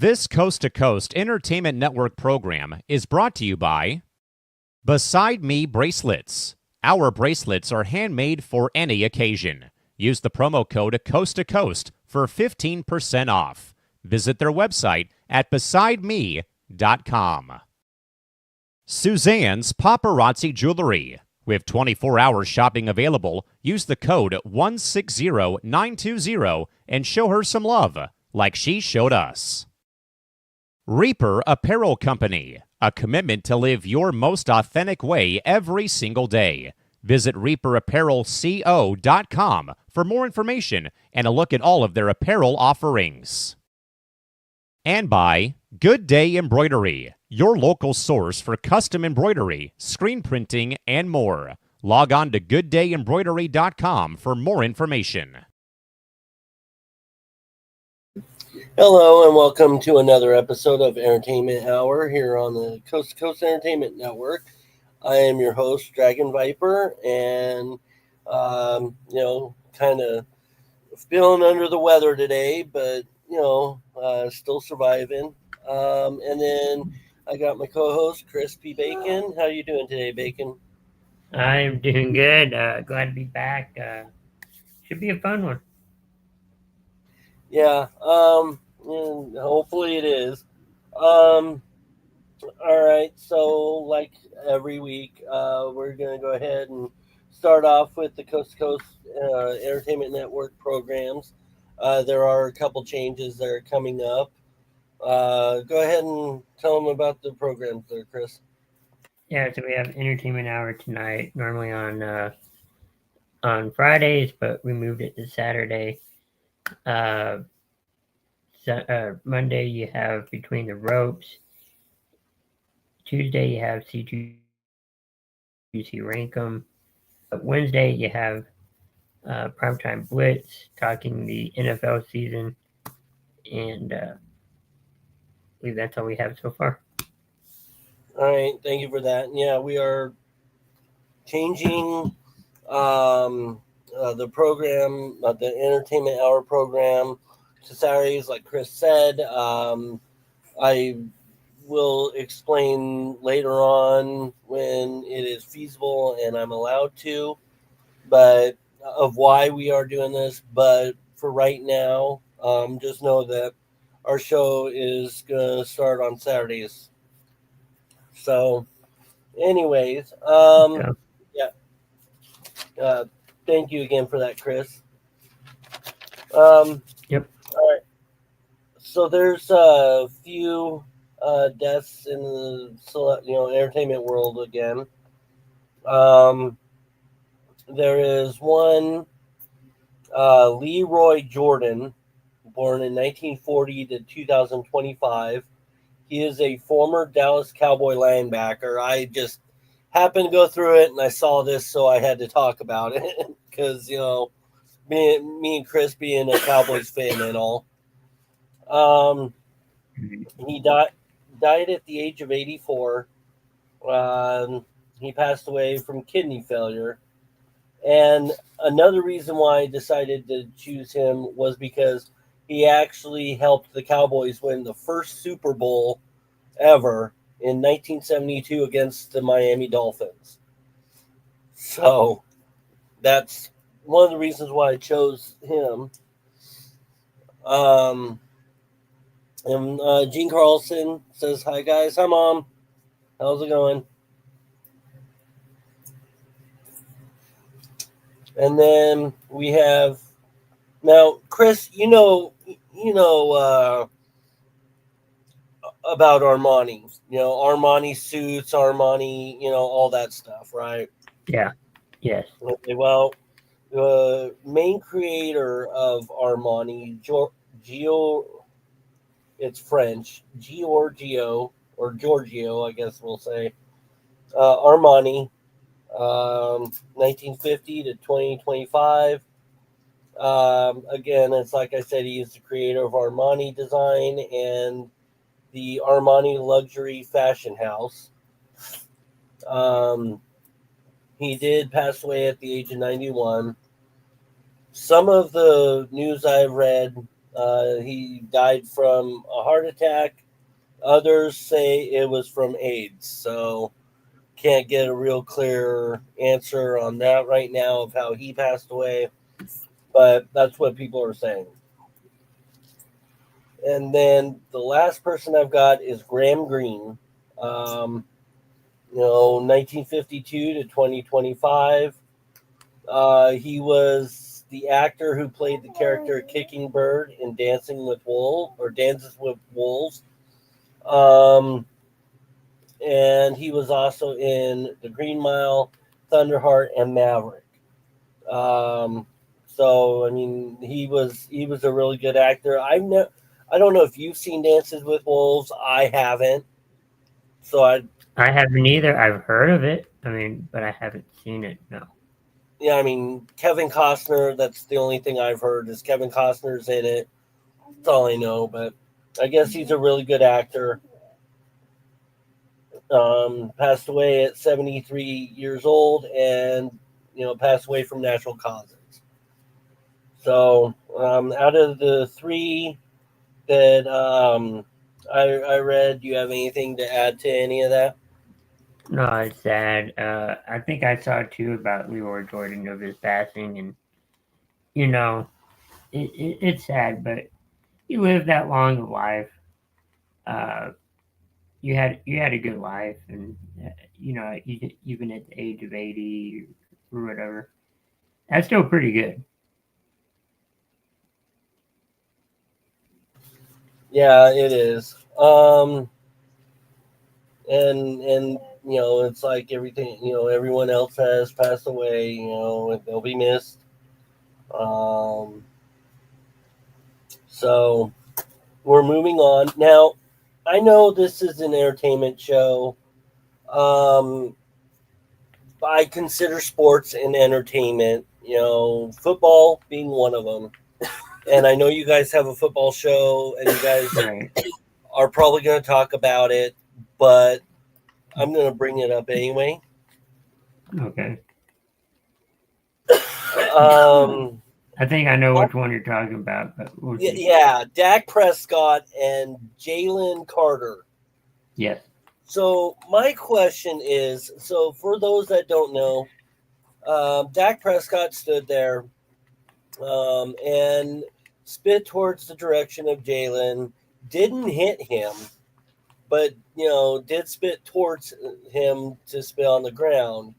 This Coast to Coast Entertainment Network program is brought to you by Beside Me Bracelets. Our bracelets are handmade for any occasion. Use the promo code Coast to Coast for 15% off. Visit their website at besideme.com. Suzanne's Paparazzi Jewelry. With 24-hour shopping available, use the code 160920 and show her some love, like she showed us. Reaper Apparel Company, a commitment to live your most authentic way every single day. Visit reaperapparelco.com for more information and a look at all of their apparel offerings. And by Good Day Embroidery, your local source for custom embroidery, screen printing, and more. Log on to gooddayembroidery.com for more information. Hello and welcome to another episode of Entertainment Hour here on the Coast to Coast Entertainment Network. I am your host, Dragon Viper, and kind of feeling under the weather today, but still surviving. And then I got my co-host, Chris P. Bacon. How you doing today, Bacon? I'm doing good. Glad to be back. Should be a fun one. Yeah. And hopefully it is. All right. So, like every week, we're going to go ahead and start off with the Coast to Coast Entertainment Network programs. There are a couple changes that are coming up. Go ahead and tell them about the programs there, Chris. Yeah, so we have Entertainment Hour tonight, normally on Fridays, but we moved it to Saturday. Monday you have Between the Ropes. Tuesday you have C2C Rankum. Wednesday you have Primetime Blitz, talking the NFL season, and I believe that's all we have so far. All right, thank you for that. Yeah, we are changing the program, the Entertainment Hour program, to Saturdays, like Chris said. I will explain later on when it is feasible and I'm allowed to, but of why we are doing this. But for right now, just know that our show is going to start on Saturdays. So, anyways, thank you again for that, Chris. Yep. All right. So there's a few deaths in the entertainment world again. There is one, Leroy Jordan, born in 1940 to 2025. He is a former Dallas Cowboy linebacker. I just happened to go through it and I saw this, so I had to talk about it because, me and Chris being a Cowboys fan and all. He died at the age of 84. He passed away from kidney failure. And another reason why I decided to choose him was because he actually helped the Cowboys win the first Super Bowl ever in 1972 against the Miami Dolphins. So that's one of the reasons why I chose him. And Gene Carlson says, "Hi guys, hi Mom, how's it going?" And then we have now, Chris. You know about Armani. Armani suits, Armani. All that stuff, right? Yeah. Yes. Okay, well, the main creator of Armani, it's French, Giorgio, I guess we'll say, Armani, 1950 to 2025. Again, it's like I said, he is the creator of Armani Design and the Armani Luxury Fashion House. He did pass away at the age of 91. Some of the news I've read He died from a heart attack. Others say it was from AIDS. So can't get a real clear answer on that right now of how he passed away. But that's what people are saying. And then the last person I've got is Graham Greene. 1952 to 2025. He was the actor who played the character Kicking Bird in Dancing with Wolves or Dances with Wolves. And he was also in The Green Mile, Thunderheart, and Maverick. So I mean, he was a really good actor. I don't know if you've seen Dances with Wolves. I haven't. So I haven't either. I've heard of it. I mean, but I haven't seen it. No. yeah, I mean Kevin Costner. That's the only thing I've heard is Kevin Costner's in it. That's all I know. But I guess he's a really good actor. Passed away at 73 years old, and passed away from natural causes. So out of the three that I read, do you have anything to add to any of that? No, it's sad. I think I saw too about Leroy Jordan of his passing, and you know, it's sad, but you lived that long of life. Uh, you had a good life, and even at the age of 80 or whatever, that's still pretty good. Yeah, it is. And it's like everything. Everyone else has passed away. They'll be missed. Um, so we're moving on now. I know this is an entertainment show. Um, I consider sports an entertainment. Football being one of them. And I know you guys have a football show, and you guys Right. are probably going to talk about it, but I'm going to bring it up anyway. Okay. Um, I think I know which one you're talking about, but we'll see. yeah, Dak Prescott and Jalen Carter. Yes. So my question is, so for those that don't know, Dak Prescott stood there and spit towards the direction of Jalen, didn't hit him, but did spit towards him to spit on the ground.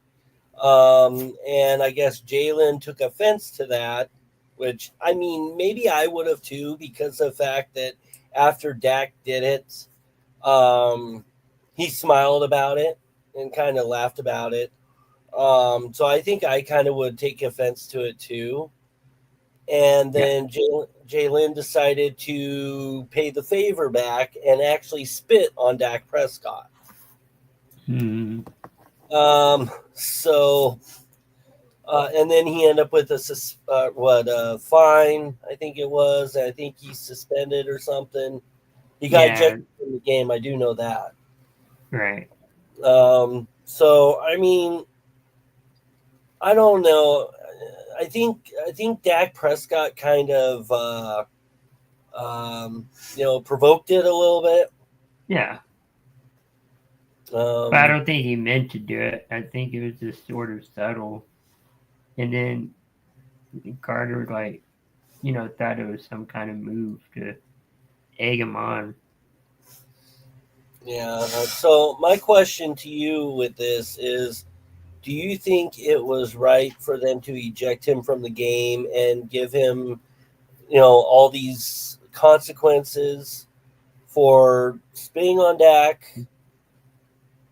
And I guess Jalen took offense to that, which I mean, maybe I would have too, because of the fact that after Dak did it, he smiled about it and kind of laughed about it. So I think I kind of would take offense to it too. And Yeah. then Jalen decided to pay the favor back and actually spit on Dak Prescott. Hmm. So and then he ended up with a fine, I think it was. I think he's suspended or something. He got Yeah. ejected from the game. I do know that. Right. So I mean, I don't know. I think Dak Prescott kind of provoked it a little bit. Yeah. But I Um, don't think he meant to do it. I think it was just sort of subtle. And then Carter, like, thought it was some kind of move to egg him on. yeah. So my question to you with this is, do you think it was right for them to eject him from the game and give him, all these consequences for spitting on Dak,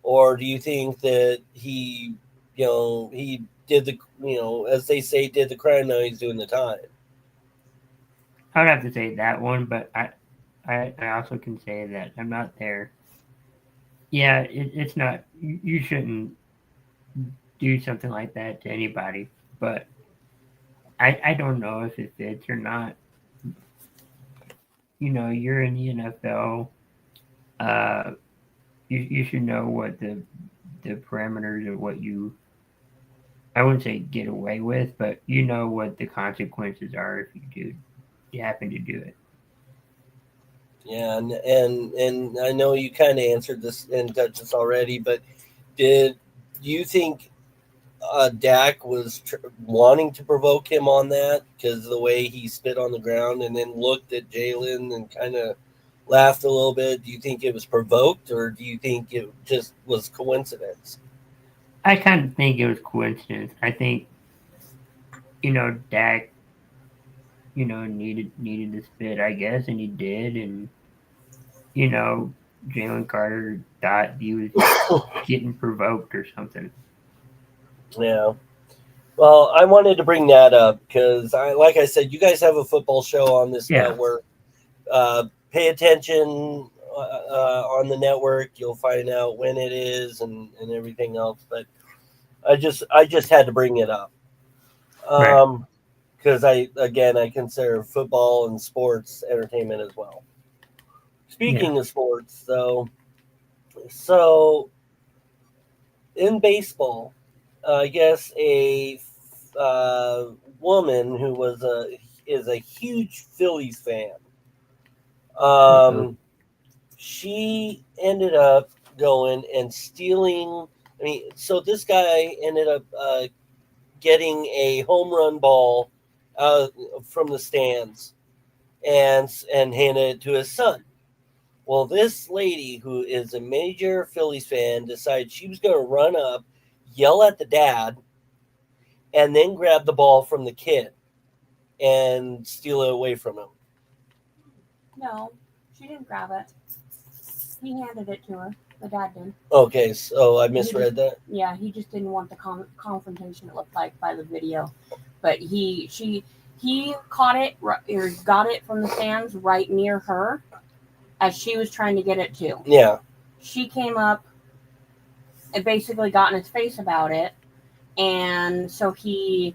or do you think that he did the, as they say, did the crime? Now he's doing the time. I would have to say that one, but I also can say that I'm not there. Yeah, it's not. You shouldn't do something like that to anybody, but I don't know if it fits or not. You're in the NFL. Uh, you should know what the parameters of what I wouldn't say get away with, but you know what the consequences are if you happen to do it. Yeah, and I know you kind of answered this and touched this already, but do you think Dak was wanting to provoke him on that because the way he spit on the ground and then looked at Jalen and kind of laughed a little bit? Do you think it was provoked, or do you think it just was coincidence? I kind of think it was coincidence. I think, Dak, needed to spit, I guess, and he did, and Jalen Carter thought he was getting provoked or something. Yeah. Well, I wanted to bring that up because, like I said, you guys have a football show on this Yeah. network. Pay attention on the network. You'll find out when it is and everything else. But I just had to bring it up because I consider football and sports entertainment as well. Speaking of sports, though, so in baseball, I guess a woman who is a huge Phillies fan. She ended up going and stealing. I mean, so this guy ended up getting a home run ball from the stands and handed it to his son. Well, this lady who is a major Phillies fan decided she was going to run up, yell at the dad, and then grab the ball from the kid and steal it away from him. No, she didn't grab it. He handed it to her. The dad did. Okay, so I misread that. Yeah, he just didn't want the confrontation it looked like by the video, but he caught it or got it from the stands right near her as she was trying to get it too. Yeah. She came up and basically got in his face about it, and so he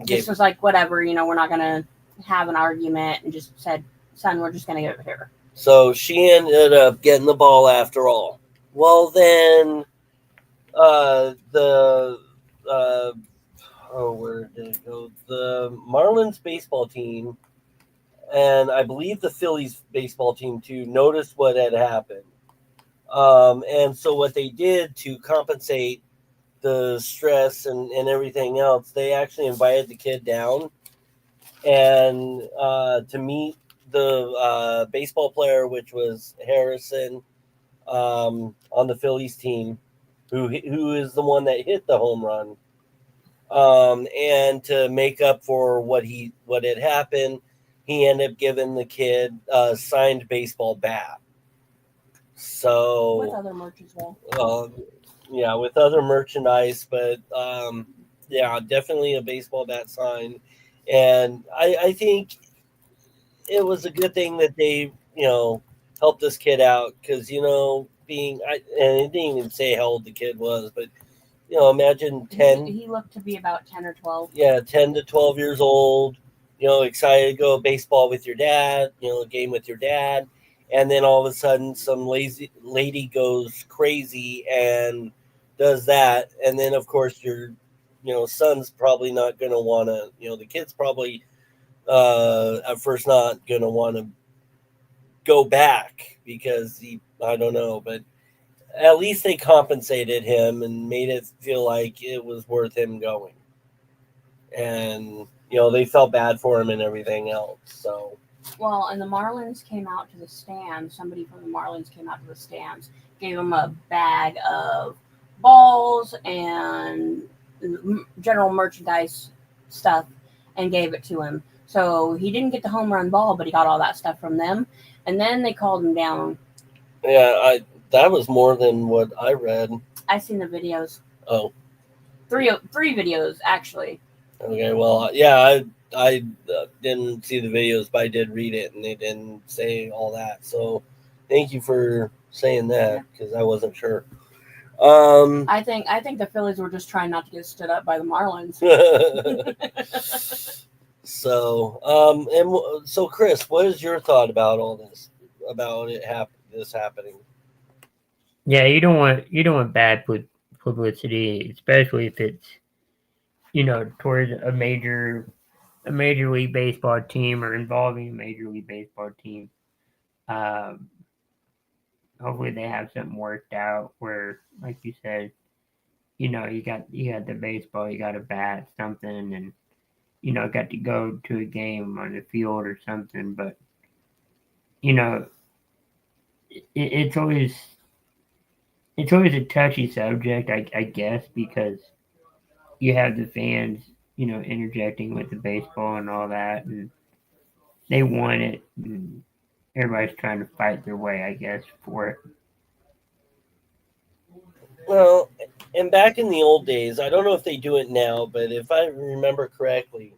just was like, whatever, we're not gonna have an argument, and just said, son, we're just gonna give it here. So she ended up getting the ball after all. Well, then where did it go? The Marlins baseball team, and I believe the Phillies baseball team too, noticed what had happened. And so what they did to compensate the stress and everything else, they actually invited the kid down and to meet the baseball player, which was Harrison, on the Phillies team, who is the one that hit the home run, and to make up for what had happened, he ended up giving the kid a signed baseball bat. So with other merch as well. Yeah, with other merchandise, but yeah, definitely a baseball bat sign, and I think it was a good thing that they, helped this kid out because, and it didn't even say how old the kid was, but, imagine 10. He looked to be about 10 or 12. Yeah, 10 to 12 years old, excited to go baseball with your dad, game with your dad. And then all of a sudden some lazy lady goes crazy and does that. And then, of course, your, son's probably not going to want to, the kid's probably at first not going to want to go back because I don't know, but at least they compensated him and made it feel like it was worth him going. And, they felt bad for him and everything else. So, well, and the Marlins came out to the stands. Somebody from the Marlins came out to the stands, gave him a bag of balls and general merchandise stuff and gave it to him. So he didn't get the home run ball, but he got all that stuff from them. And then they called him down. Yeah, that was more than what I read. I seen the videos. Oh. Three videos, actually. Okay, well, yeah, I didn't see the videos, but I did read it, and they didn't say all that. So thank you for saying that, because I wasn't sure. I think the Phillies were just trying not to get stood up by the Marlins. So Chris, what is your thought about all this, about this happening? Yeah, you don't want bad publicity, especially if it's towards a major league baseball team or involving a major league baseball team. Um, hopefully they have something worked out where, like you said, you got the baseball, you got a bat, something, and got to go to a game on the field or something. But you know, it's always a touchy subject, I guess, because you have the fans, interjecting with the baseball and all that, and they want it, and everybody's trying to fight their way, I guess, for it. Well, and back in the old days, I don't know if they do it now, but if I remember correctly,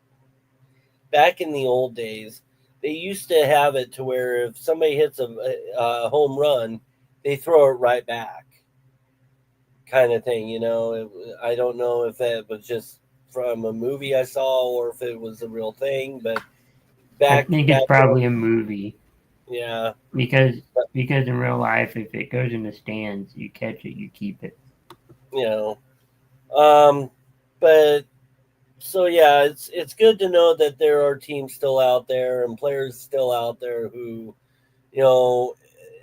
back in the old days, they used to have it to where if somebody hits a home run, they throw it right back, kind of thing. I don't know if that was just from a movie I saw or if it was a real thing, but I back think back it's probably a movie yeah, because in real life, if it goes in the stands, you catch it, you keep it. you know. But so yeah, it's good to know that there are teams still out there and players still out there who,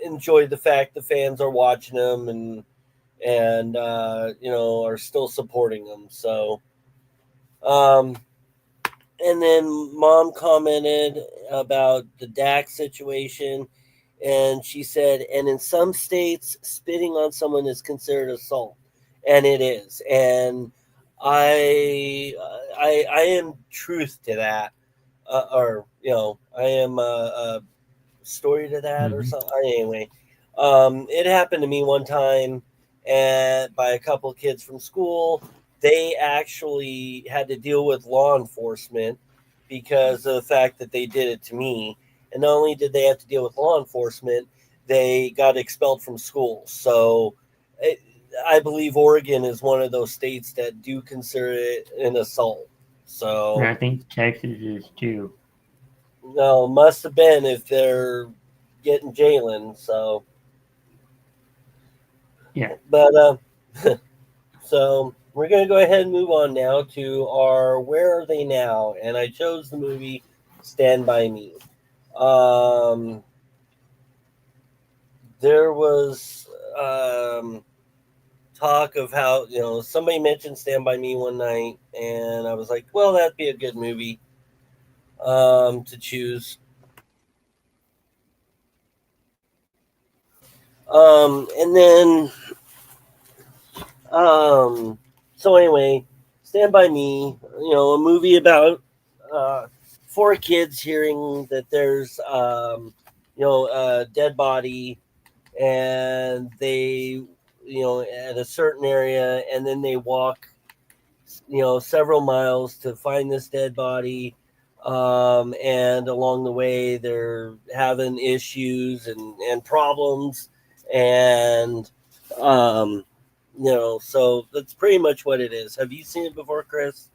enjoy the fact the fans are watching them and are still supporting them. So, and then mom commented about the Dax situation, and she said, and in some states, spitting on someone is considered assault, and it is. And I am truth to that, or I am a story to that, or Mm-hmm. something. Anyway, it happened to me one time, and by a couple of kids from school. They actually had to deal with law enforcement because of the fact that they did it to me. And not only did they have to deal with law enforcement, they got expelled from school. So I believe Oregon is one of those states that do consider it an assault. And So, I think Texas is too. no, must have been if they're getting Jalen. So, Yeah. but so we're going to go ahead and move on now to our Where Are They Now? And I chose the movie Stand By Me. There was talk of how, somebody mentioned Stand By Me one night, and I was like, well, that'd be a good movie to choose. And then, so anyway, Stand By Me, a movie about four kids hearing that there's, a dead body, and they, at a certain area, and then they walk, several miles to find this dead body. And along the way, they're having issues and problems. And, so that's pretty much what it is. Have you seen it before, Chris?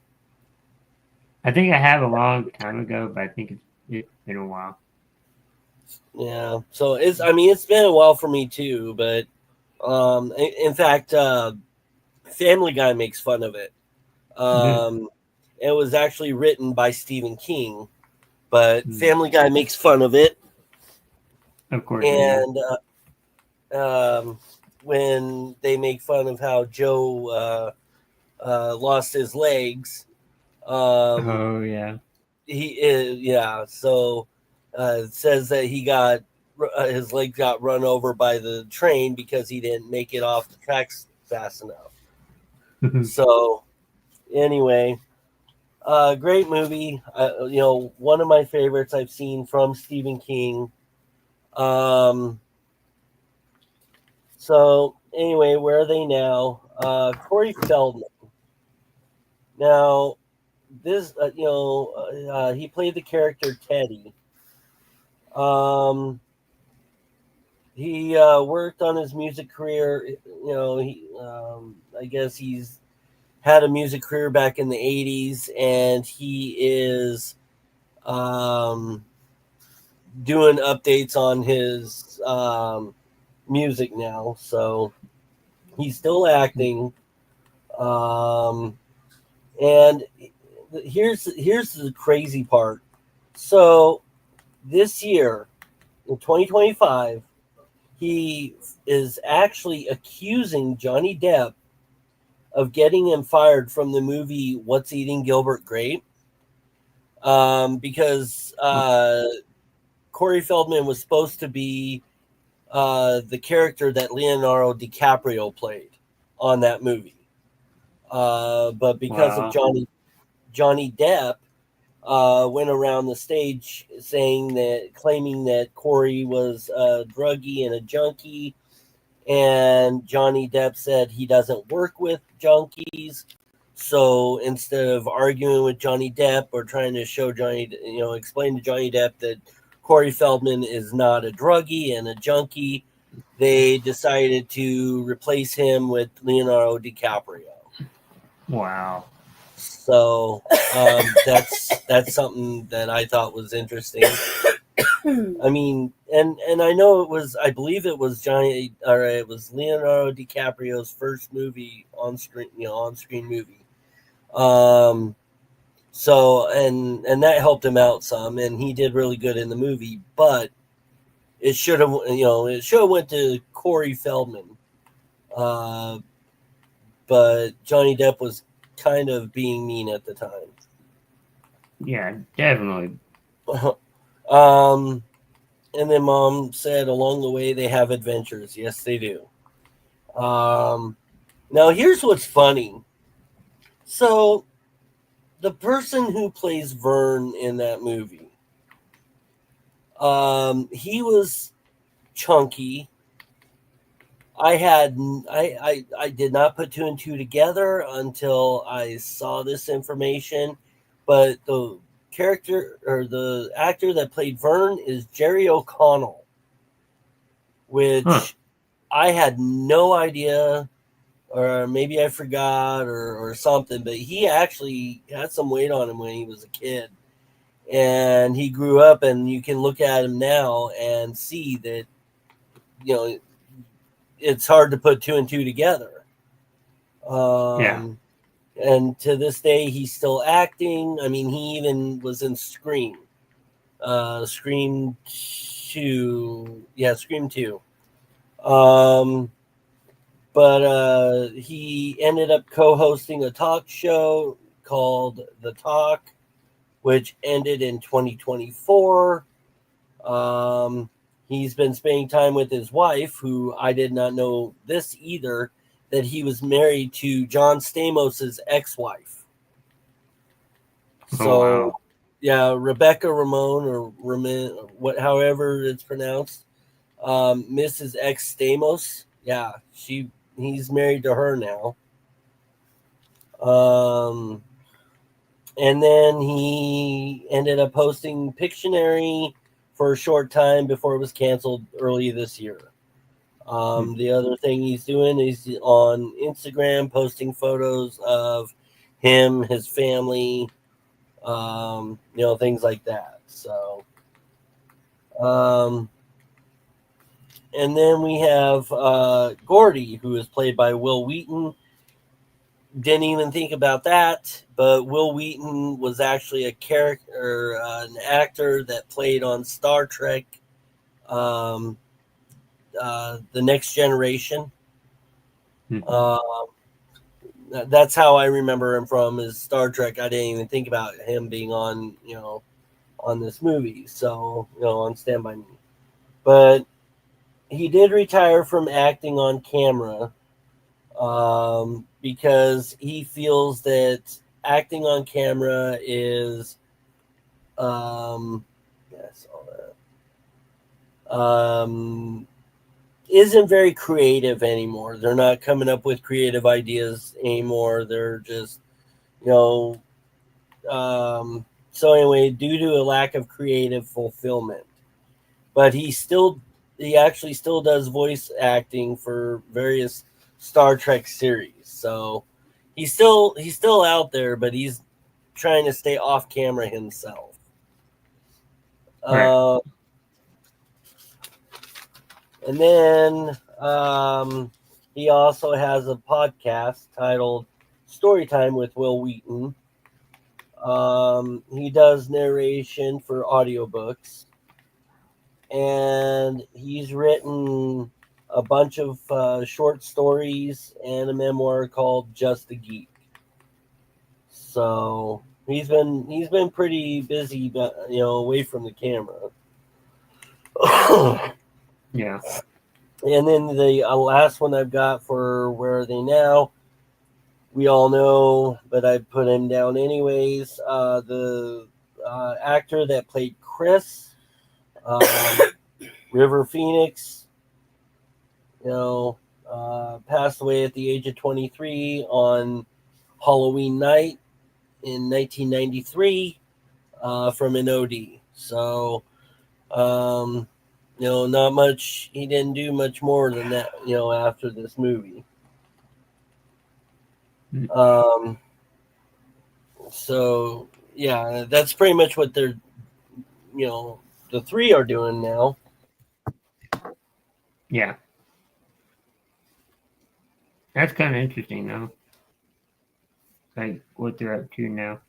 I think I have a long time ago, but I think it's been a while. Yeah. So it's been a while for me too, but, in fact, Family Guy makes fun of it. Mm-hmm. It was actually written by Stephen King, but Mm-hmm. Family Guy makes fun of it. Of course. And when they make fun of how Joe lost his legs, Oh yeah. he is, yeah. So it says that he got his leg got run over by the train because he didn't make it off the tracks fast enough. So anyway, great movie. One of my favorites I've seen from Stephen King. So anyway, where are they now? Corey Feldman. Now, this, he played the character Teddy. He worked on his music career. I guess he's had a music career back in the 80s, and he is doing updates on his music now. So he's still acting. And here's the crazy part. So this year, in 2025, he is actually accusing Johnny Depp of getting him fired from the movie What's Eating Gilbert Grape, because Corey Feldman was supposed to be the character that Leonardo DiCaprio played on that movie. But because of Johnny Depp went around the stage claiming that Corey was a druggie and a junkie, and Johnny Depp said he doesn't work with junkies. So instead of arguing with Johnny Depp or trying to explain to Johnny Depp that Corey Feldman is not a druggie and a junkie, they decided to replace him with Leonardo DiCaprio. Wow. So that's something that I thought was interesting. I mean, and I know I believe it was Leonardo DiCaprio's first movie on screen movie. So and that helped him out some, and he did really good in the movie, but it should have went to Corey Feldman. But Johnny Depp was kind of being mean at the time. Yeah, definitely. And then Mom said along the way they have adventures. Yes, they do. Now here's what's funny. So the person who plays Vern in that movie, he was chunky. I did not put two and two together until I saw this information, but the character or the actor that played Vern is Jerry O'Connell, which I had no idea, or maybe I forgot or something, but he actually had some weight on him when he was a kid, and he grew up, and you can look at him now and see that, it's hard to put two and two together. And to this day, he's still acting. I mean, he even was in Scream. Scream 2. Yeah, Scream 2. But he ended up co-hosting a talk show called The Talk, which ended in 2024. He's been spending time with his wife, who I did not know this either, that he was married to John Stamos' ex-wife. So, yeah, Rebecca Ramon or however it's pronounced, Mrs. X Stamos. Yeah, he's married to her now. And then he ended up hosting Pictionary for a short time before it was canceled early this year. The other thing he's doing is on Instagram posting photos of him, his family, things like that. So, and then we have Gordy, who is played by Will Wheaton. Didn't even think about that, but Will Wheaton was actually a character, an actor that played on Star Trek, The Next Generation. That's how I remember him from, is Star Trek. I didn't even think about him being on, on this movie. So, on Stand By Me. But he did retire from acting on camera, because he feels that acting on camera is, isn't very creative anymore. They're not coming up with creative ideas anymore. They're just, so anyway, due to a lack of creative fulfillment. But he actually still does voice acting for various Star Trek series. So he's still out there, but he's trying to stay off camera himself. Right. And then he also has a podcast titled Storytime with Will Wheaton. He does narration for audiobooks. and he's written a bunch of short stories and a memoir called Just a Geek. So he's been pretty busy, but away from the camera. Yeah. And then the last one I've got for Where Are They Now? We all know, but I put him down anyways. The actor that played Chris, River Phoenix, passed away at the age of 23 on Halloween night in 1993 from an OD. So, not much. He didn't do much more than that, after this movie. So yeah, that's pretty much what they're, the three are doing now. Yeah. That's kind of interesting, though. Like what they're up to now.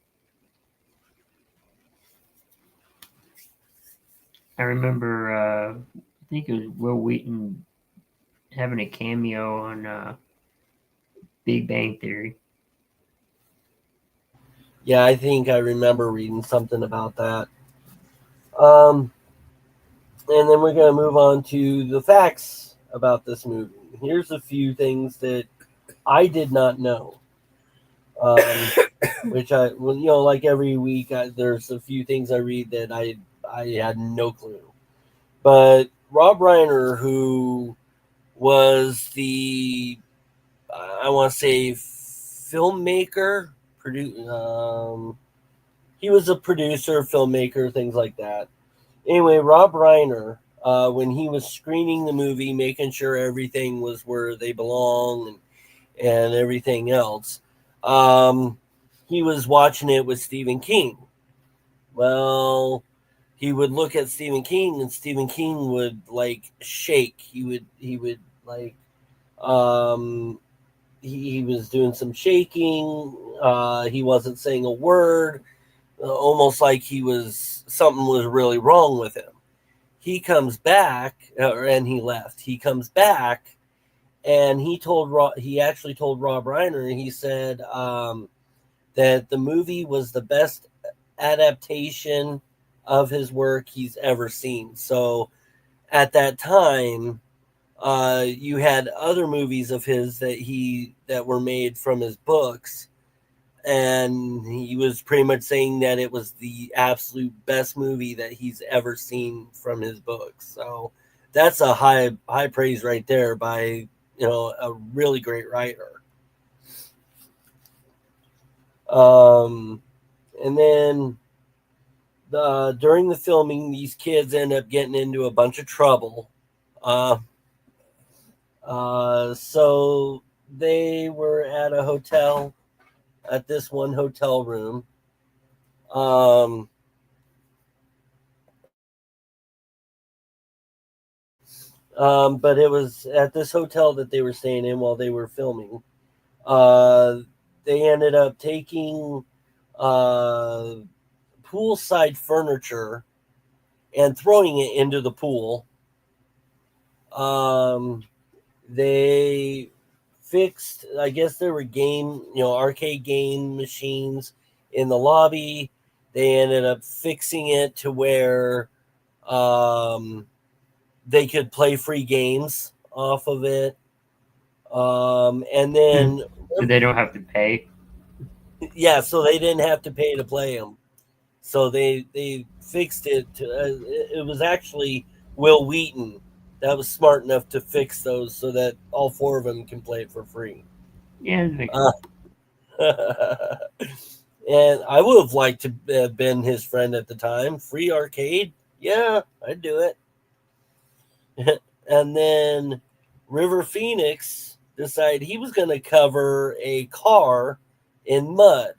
I remember, I think it was Will Wheaton having a cameo on Big Bang Theory. Yeah, I think I remember reading something about that. And then we're going to move on to the facts about this movie. Here's a few things that I did not know. Which like every week, there's a few things I read that I had no clue. But Rob Reiner, who was the, I want to say, filmmaker, he was a producer, filmmaker, things like that. Anyway, Rob Reiner, when he was screening the movie, making sure everything was where they belong and everything else, he was watching it with Stephen King. Well, he would look at Stephen King, and Stephen King would like shake. He would like, he was doing some shaking. He wasn't saying a word, almost like something was really wrong with him. He comes back, and he left. He comes back, and he actually told Rob Reiner. He said that the movie was the best adaptation of his work he's ever seen. So at that time, you had other movies of his that were made from his books, and he was pretty much saying that it was the absolute best movie that he's ever seen from his books. So that's a high praise right there by a really great writer. And then during the filming, these kids end up getting into a bunch of trouble. So they were at a hotel, at this one hotel room. But it was at this hotel that they were staying in while they were filming. They ended up taking poolside furniture and throwing it into the pool. They fixed, I guess there were arcade game machines in the lobby. They ended up fixing it to where they could play free games off of it. And then So they don't have to pay. Yeah, so they didn't have to pay to play them. So they fixed it. It was actually Will Wheaton that was smart enough to fix those so that all four of them can play it for free. Yeah. And I would have liked to have been his friend at the time. Free arcade? Yeah, I'd do it. And then River Phoenix decided he was going to cover a car in mud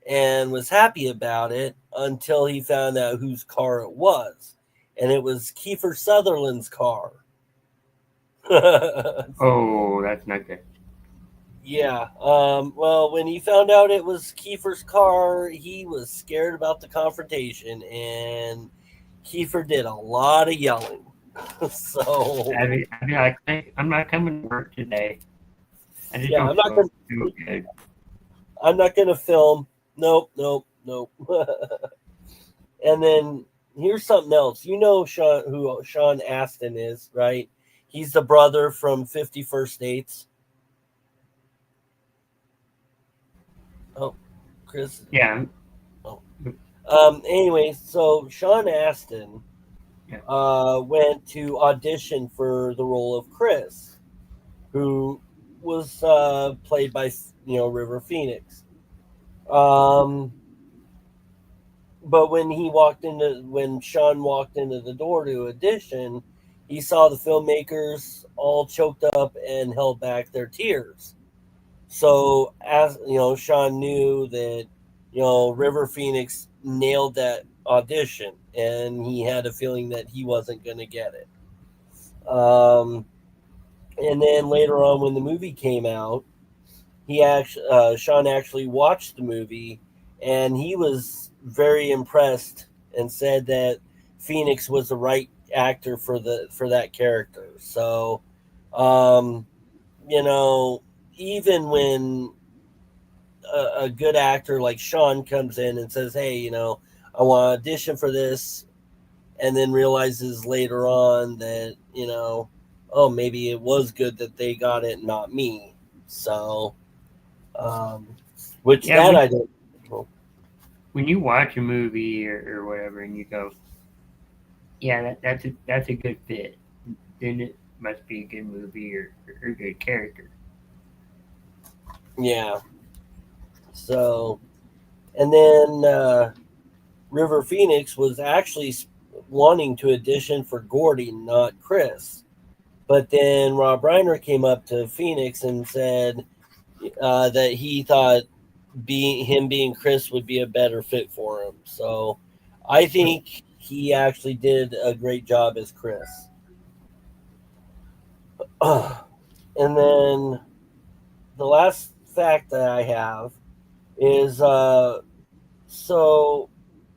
and was happy about it until he found out whose car it was. And it was Kiefer Sutherland's car. Oh, that's not good. Yeah. Well, when he found out it was Kiefer's car, he was scared about the confrontation, and Kiefer did a lot of yelling. So I'd be like, "Hey, I'm not coming to work today. I just yeah, don't I'm not feel gonna good." I'm not gonna film. Nope. And then here's something else. You know who Sean Astin is, right? He's the brother from 51st Dates. Oh, Chris. Yeah, Anyway, so Sean Astin Yeah. went to audition for the role of Chris, who was played by River Phoenix. But when Sean walked into the door to audition, he saw the filmmakers all choked up and held back their tears. So as Sean knew that River Phoenix nailed that audition, and he had a feeling that he wasn't going to get it. And then later on, when the movie came out, Sean actually watched the movie, and he was very impressed and said that Phoenix was the right actor for that character. So, even when a good actor like Sean comes in and says, "Hey, I want to audition for this," and then realizes later on that oh, maybe it was good that they got it, not me. So. Which Yeah, that I don't know. when you watch a movie or whatever, and you go, "Yeah, that's a good fit," then it must be a good movie or a good character. Yeah. So, and then River Phoenix was actually wanting to audition for Gordy, not Chris. But then Rob Reiner came up to Phoenix and said that he thought him being Chris would be a better fit for him. So, I think he actually did a great job as Chris. And then the last fact that I have is so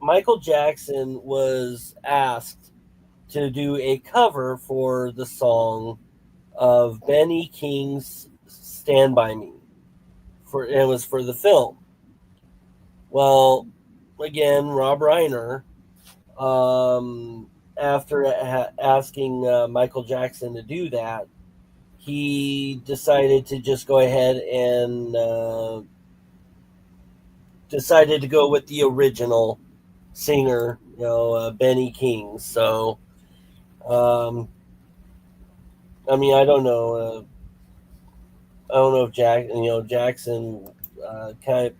Michael Jackson was asked to do a cover for the song of Benny King's "Stand by Me," it was for the film. Well, again, Rob Reiner, after asking Michael Jackson to do that, he decided to just go ahead and decided to go with the original singer, Benny King. So, I mean, I don't know. I don't know if Jackson kind of,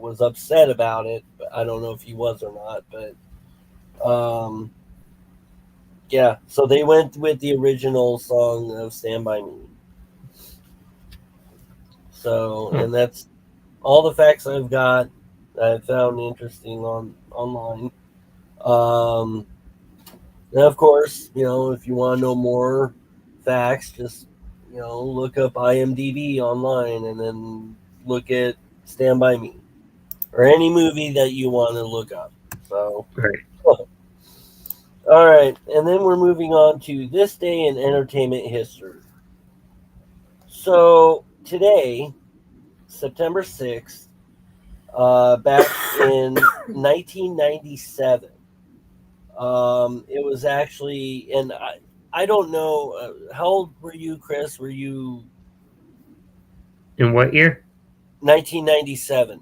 was upset about it. But I don't know if he was or not. But yeah, so they went with the original song of "Stand by Me." So, and that's all the facts I've got that I found interesting online. And of course, if you want to know more facts, just look up IMDb online and then look at Stand by Me or any movie that you want to look up. So, Right. all right, and then we're moving on to this day in entertainment history. So today, September 6th, back in 1997. It was actually, and I don't know, how old were you, Chris? Were you In what year? 1997?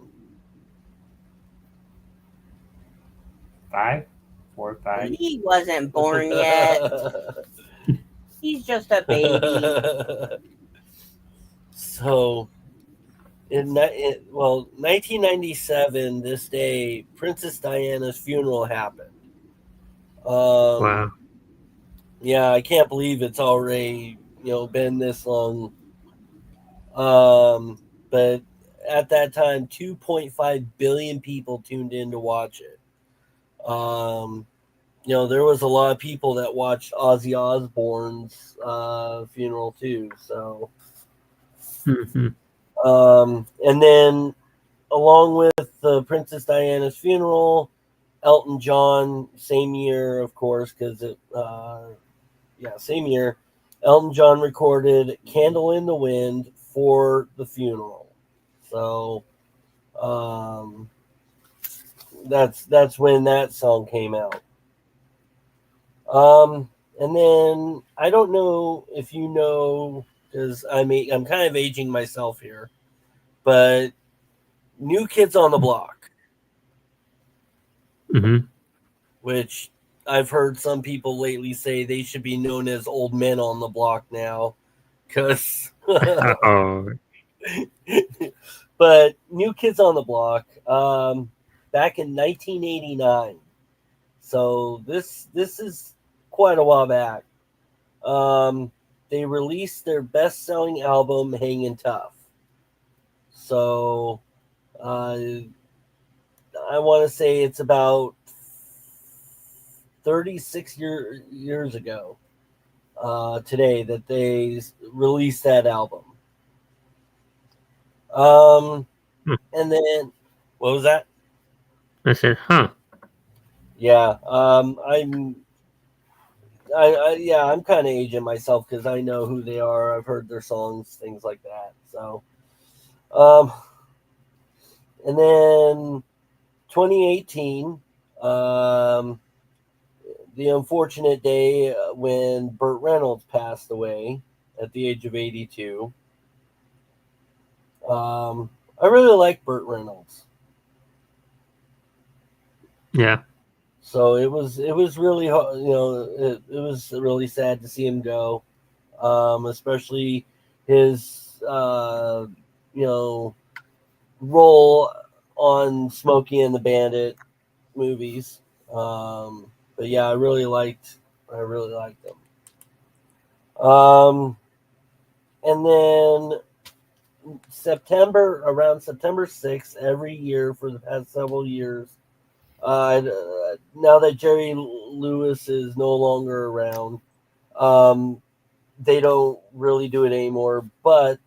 5, 4, 5. He wasn't born yet. He's just a baby. So, 1997, this day, Princess Diana's funeral happened. Wow. Yeah, I can't believe it's already, been this long. But at that time, 2.5 billion people tuned in to watch it. There was a lot of people that watched Ozzy Osbourne's funeral too. So, and then along with the Princess Diana's funeral, Elton John, same year, of course, because same year. Elton John recorded "Candle in the Wind" for the funeral. So that's when that song came out. And then I don't know if you know, because I'm kind of aging myself here, but New Kids on the Block, Mm-hmm. which I've heard some people lately say they should be known as Old Men on the Block now, because. Oh, But New Kids on the Block, back in 1989. So this is quite a while back. They released their best-selling album, "Hangin' Tough." So I want to say it's about 36 years ago today that they released that album. And then what was that? I said, huh. Yeah, I'm kind of aging myself because I know who they are. I've heard their songs, things like that. So, and then 2018, the unfortunate day when Burt Reynolds passed away at the age of 82. I really like Burt Reynolds. Yeah. So it was really, it was really sad to see him go, especially his role on Smokey and the Bandit movies. But yeah, I really liked them. And then around September 6th, every year for the past several years, now that Jerry Lewis is no longer around, they don't really do it anymore. But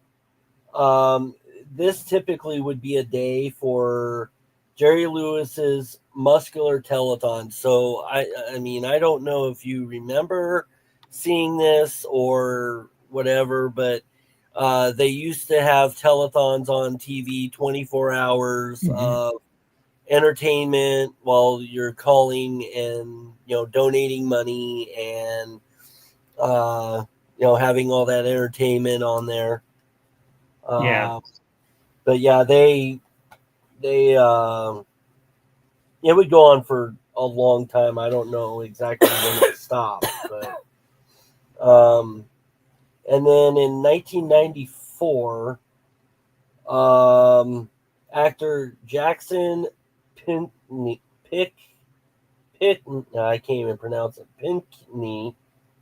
this typically would be a day for Jerry Lewis's Muscular Telethon. So I mean, I don't know if you remember seeing this or whatever, but they used to have telethons on TV, 24 hours of entertainment while you're calling and donating money and having all that entertainment on there. Yeah. But yeah, it would go on for a long time. I don't know exactly when it stopped, but and then in 1994, actor Jackson I can't even pronounce it. Pinkney,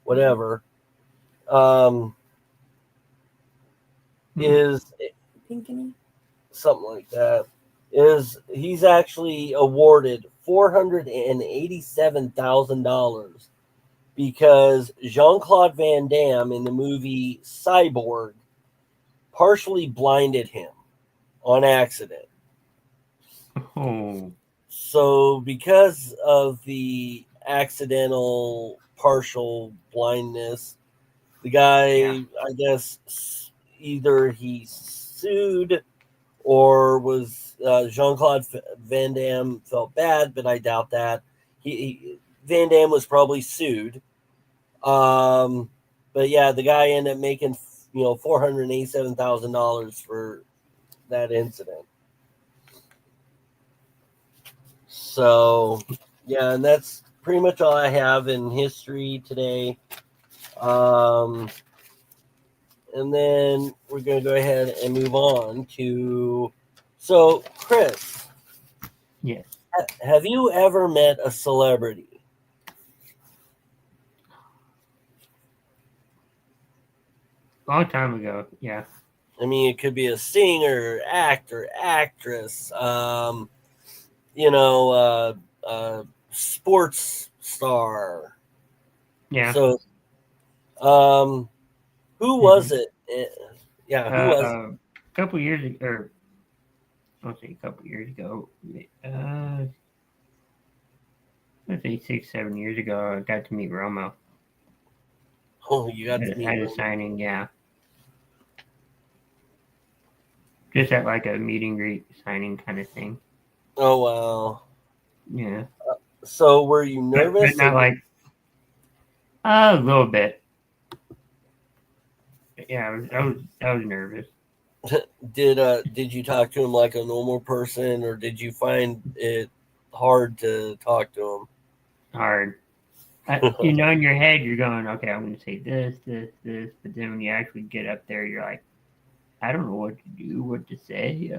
whatever. Is Pinkney? something like that. He's actually awarded $487,000 because Jean-Claude Van Damme in the movie Cyborg partially blinded him on accident. Oh. So because of the accidental partial blindness, the guy, I guess, either he sued or was Jean-Claude Van Damme felt bad, but I doubt that. Van Damme was probably sued. But yeah, the guy ended up making $487,000 for that incident. So yeah, and that's pretty much all I have in history today. And then we're going to go ahead and move on to. So, Chris. Yes. Have you ever met a celebrity? Long time ago, yeah. I mean, it could be a singer, actor, actress, sports star. Yeah. So, who was it? Yeah, who was it? A couple years ago, or I'll say a couple years ago, let's say 6, 7 years ago, I got to meet Romo. Oh, you got to meet At a him. signing, yeah. Just at like a meet and greet signing kind of thing. Oh, wow. Yeah. So were you nervous? But not like a little bit. Yeah, I was nervous. Did you talk to him like a normal person, or did you find it hard to talk to Hard. him? In your head, you're going, okay, I'm going to say this, this, this. But then when you actually get up there, you're like, I don't know what to do, what to say.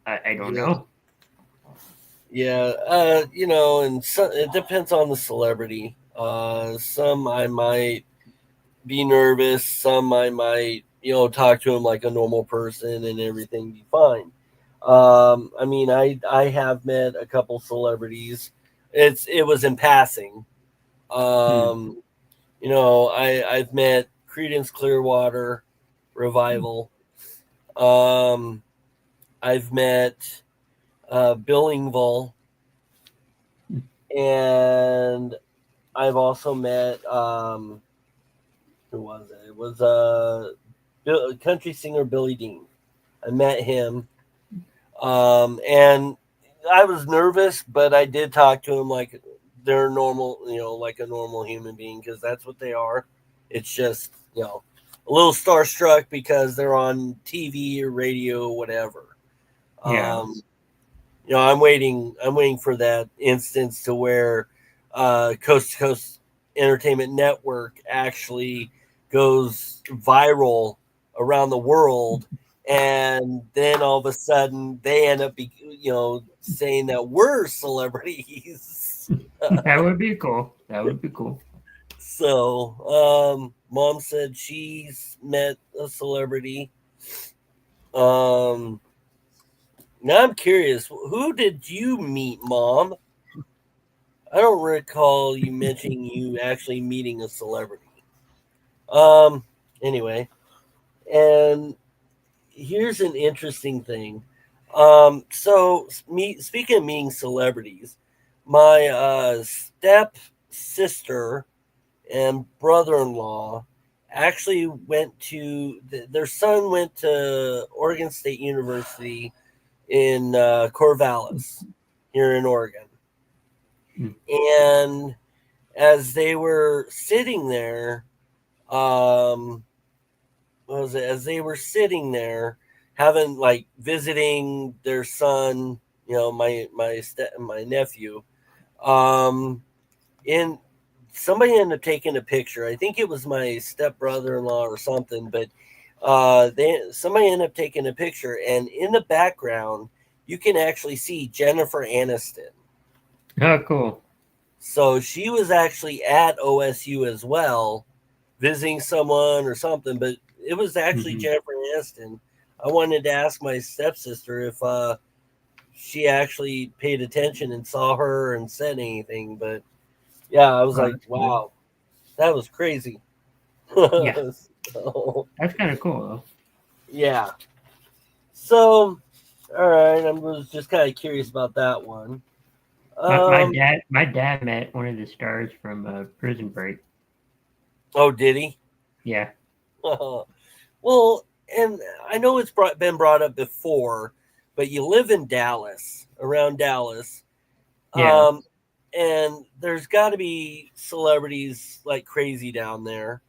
I don't Yeah. know. Yeah, and so, it depends on the celebrity. Some I might be nervous, some I might, talk to him like a normal person and everything be fine. I mean, I have met a couple celebrities. It was in passing. Um, I've met Creedence Clearwater Revival. I've met Bill Engvall, and I've also met who was it? It was country singer Billy Dean. I met him, and I was nervous, but I did talk to him like they're normal, like a normal human being, because that's what they are. It's just a little starstruck because they're on TV or radio, or whatever. Yeah. I'm waiting for that instance to where Coast to Coast Entertainment Network actually goes viral around the world, and then all of a sudden they end up saying that we're celebrities. That would be cool. That would be cool. So Mom said she's met a celebrity. Now I'm curious, who did you meet, Mom? I don't recall you mentioning you actually meeting a celebrity. Um, anyway, and here's an interesting thing. Speaking of meeting celebrities, my step sister and brother-in-law actually their son went to Oregon State University in Corvallis here in Oregon. And as they were sitting there, as they were sitting there having like visiting their son, my nephew, and somebody ended up taking a picture. I think it was my stepbrother-in-law or something, but somebody ended up taking a picture, and in the background you can actually see Jennifer Aniston. Oh, cool. So she was actually at OSU as well, visiting someone or something, but it was actually Jennifer Aniston. I wanted to ask my stepsister if she actually paid attention and saw her and said anything, but yeah, I was like, wow, that was crazy. Yeah. So, That's kind of cool, though. yeah. So, all right, I was just kind of curious about that one. My dad met one of the stars from Prison Break. Oh, did he? Yeah. Well, and I know it's been brought up before, but you live in Dallas, around Dallas. Yeah. And there's got to be celebrities like crazy down there.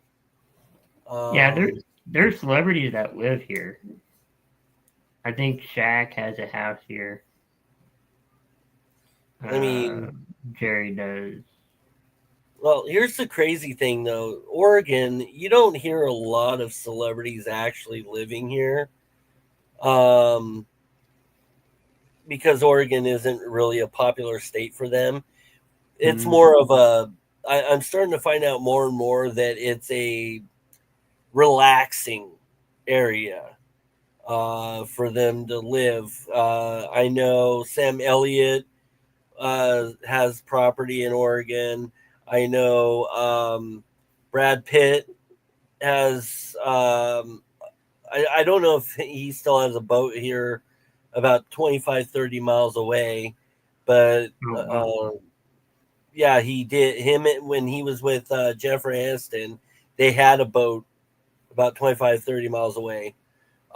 Yeah, there's celebrities that live here. I think Shaq has a house here. I mean, Jerry does. Well, here's the crazy thing, though. Oregon, you don't hear a lot of celebrities actually living here, because Oregon isn't really a popular state for them. It's more of I'm starting to find out more and more that it's a relaxing area for them to live. I know Sam Elliott has property in Oregon. I know Brad Pitt has. I don't know if he still has a boat here, about 25, 30 miles away. but Oh, yeah, he did. Him when he was with Jeffrey Aniston, they had a boat about 25, 30 miles away.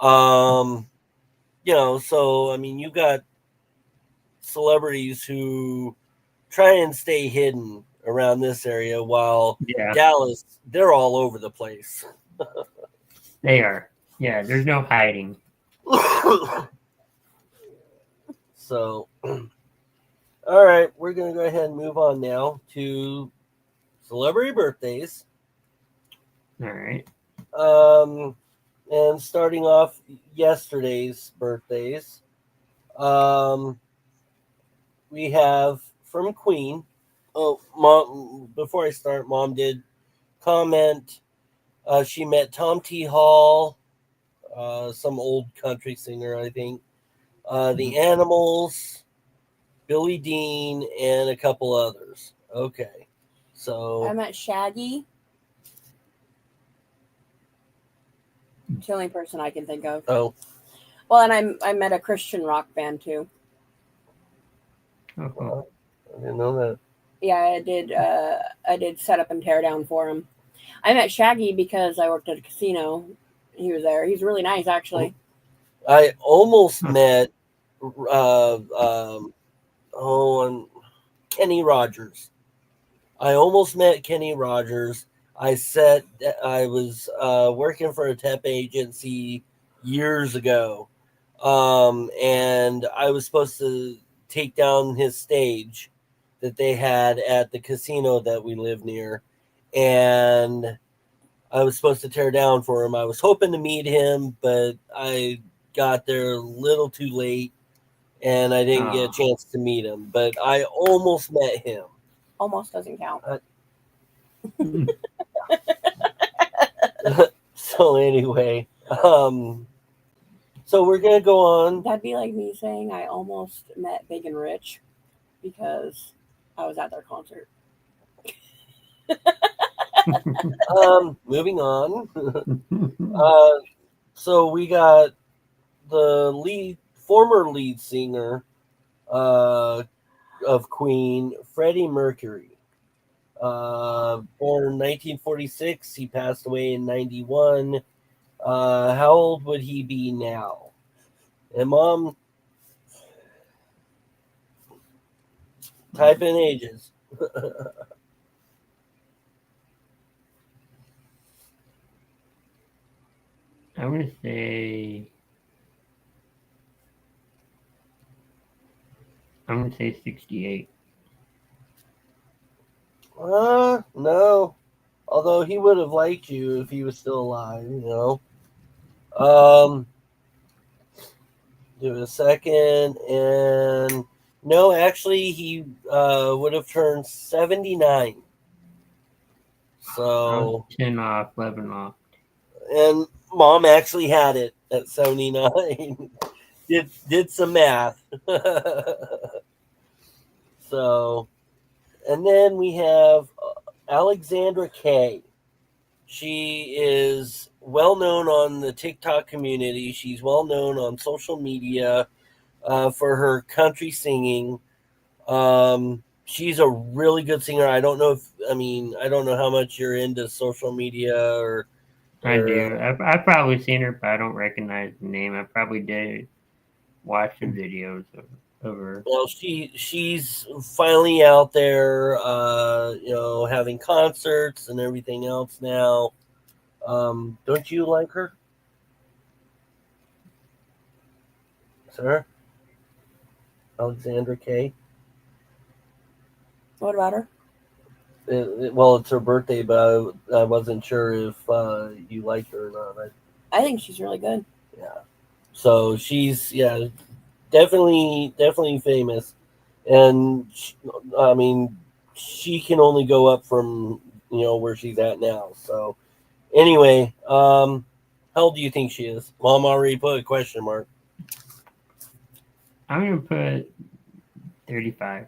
So I mean, you got celebrities who try and stay hidden around this area, while yeah, Dallas, they're all over the place. they are. Yeah, there's no hiding. So, all right, we're going to go ahead and move on now to celebrity birthdays. All right. And starting off yesterday's birthdays, we have from Queen. Oh, Mom, before I start, Mom did comment. She met Tom T. Hall, some old country singer, I think. The Animals, Billy Dean, and a couple others. Okay. So I met Shaggy. It's the only person I can think of. Oh, Well, and I met a Christian rock band too. Oh, cool. well, I didn't know that. Yeah, I did. I did set up and tear down for him. I met Shaggy because I worked at a casino. He was there. He's really nice, actually. I almost met Kenny Rogers. I almost met Kenny Rogers. I was working for a temp agency years ago, and I was supposed to take down his stage that they had at the casino that we live near, and I was supposed to tear down for him. I was hoping to meet him, but I got there a little too late, and I didn't get a chance to meet him. But I almost met him. Almost doesn't count. So anyway, so we're gonna go on. That'd be like me saying I almost met Big and Rich because I was at their concert. Moving on. So we got the former lead singer of Queen, Freddie Mercury. Born in 1946, he passed away in 91. How old would he be now? And Mom, type in ages. I would say. I'm gonna say 68. No. Although he would have liked you if he was still alive, Give it a second, and no, actually, he would have turned 79. So 10 off, 11 off. And Mom actually had it at 79. did some math. So, and then we have Alexandra Kay. She is well known on the TikTok community. She's well known on social media for her country singing. She's a really good singer. I don't know how much you're into social media or I do. I've probably seen her, but I don't recognize the name. I probably did watch the videos of her. Well, she's finally out there, having concerts and everything else now. Don't you like her, sir? Alexandra Kay? What about her? Well, it's her birthday, but I wasn't sure if you liked her or not. I think she's really good. Yeah. So she's definitely famous, and she can only go up from where she's at now. So anyway, how old do you think she is? Mom already put a question mark. I'm gonna put 35.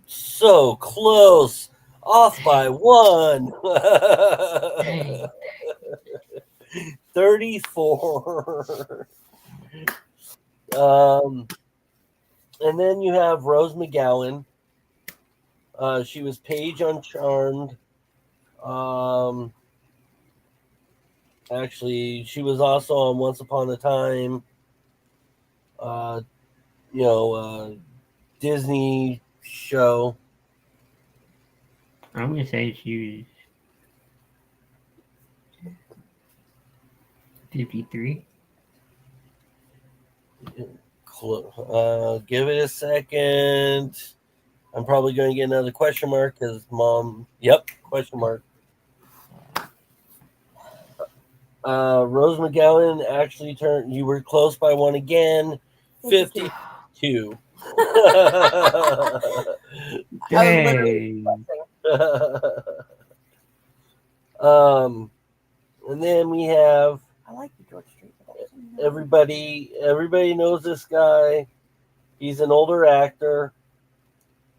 So close, off by one. 34. And then you have Rose McGowan. She was Paige on Charmed. Actually, she was also on Once Upon a Time. Disney show. I'm gonna say she was 53. Give it a second. I'm probably going to get another question mark because mom. Yep, question mark. Rose McGowan actually turned. You were close by one again. 52. Dang. And then we have I like the George Street. everybody knows this guy. He's an older actor.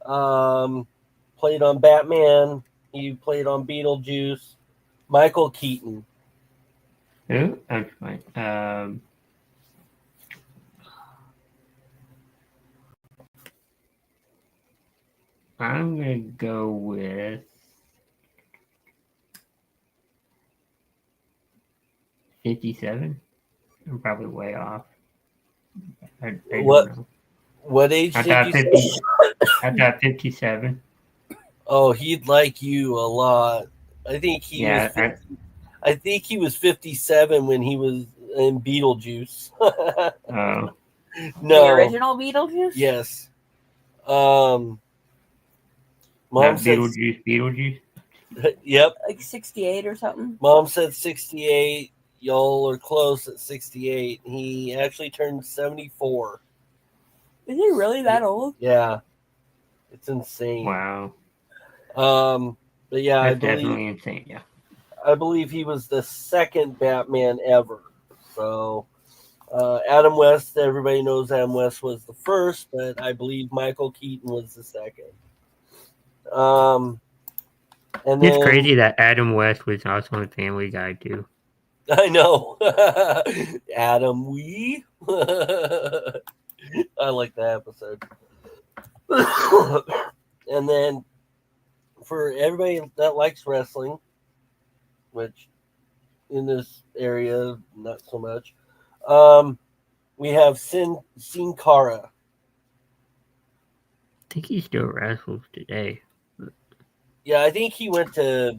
Played on Batman. He played on Beetlejuice. Michael Keaton. Who? I'm fine. I'm gonna go with 57. I'm probably way off. I don't know. What age I did thought you 50. say? I thought 57. Oh, he'd like you a lot. I think he Yeah, was. I think he was 57 when he was in Beetlejuice. oh, The No. original Beetlejuice? Yes. Mom not said. Beetlejuice. Yep. Like 68 or something? Mom said 68. Y'all are close at 68. He actually turned 74. Is he really that old? Yeah. It's insane. Wow, But yeah, that's definitely insane. Yeah. I believe he was the second Batman ever. So Adam West, everybody knows Adam West was the first, but I believe Michael Keaton was the second. And It's then, crazy that Adam West was also on Family Guy too. I know. Adam Wee. I like that episode. And then for everybody that likes wrestling, which in this area, not so much, we have Sin Cara. I think he still wrestles today. Yeah, I think he went to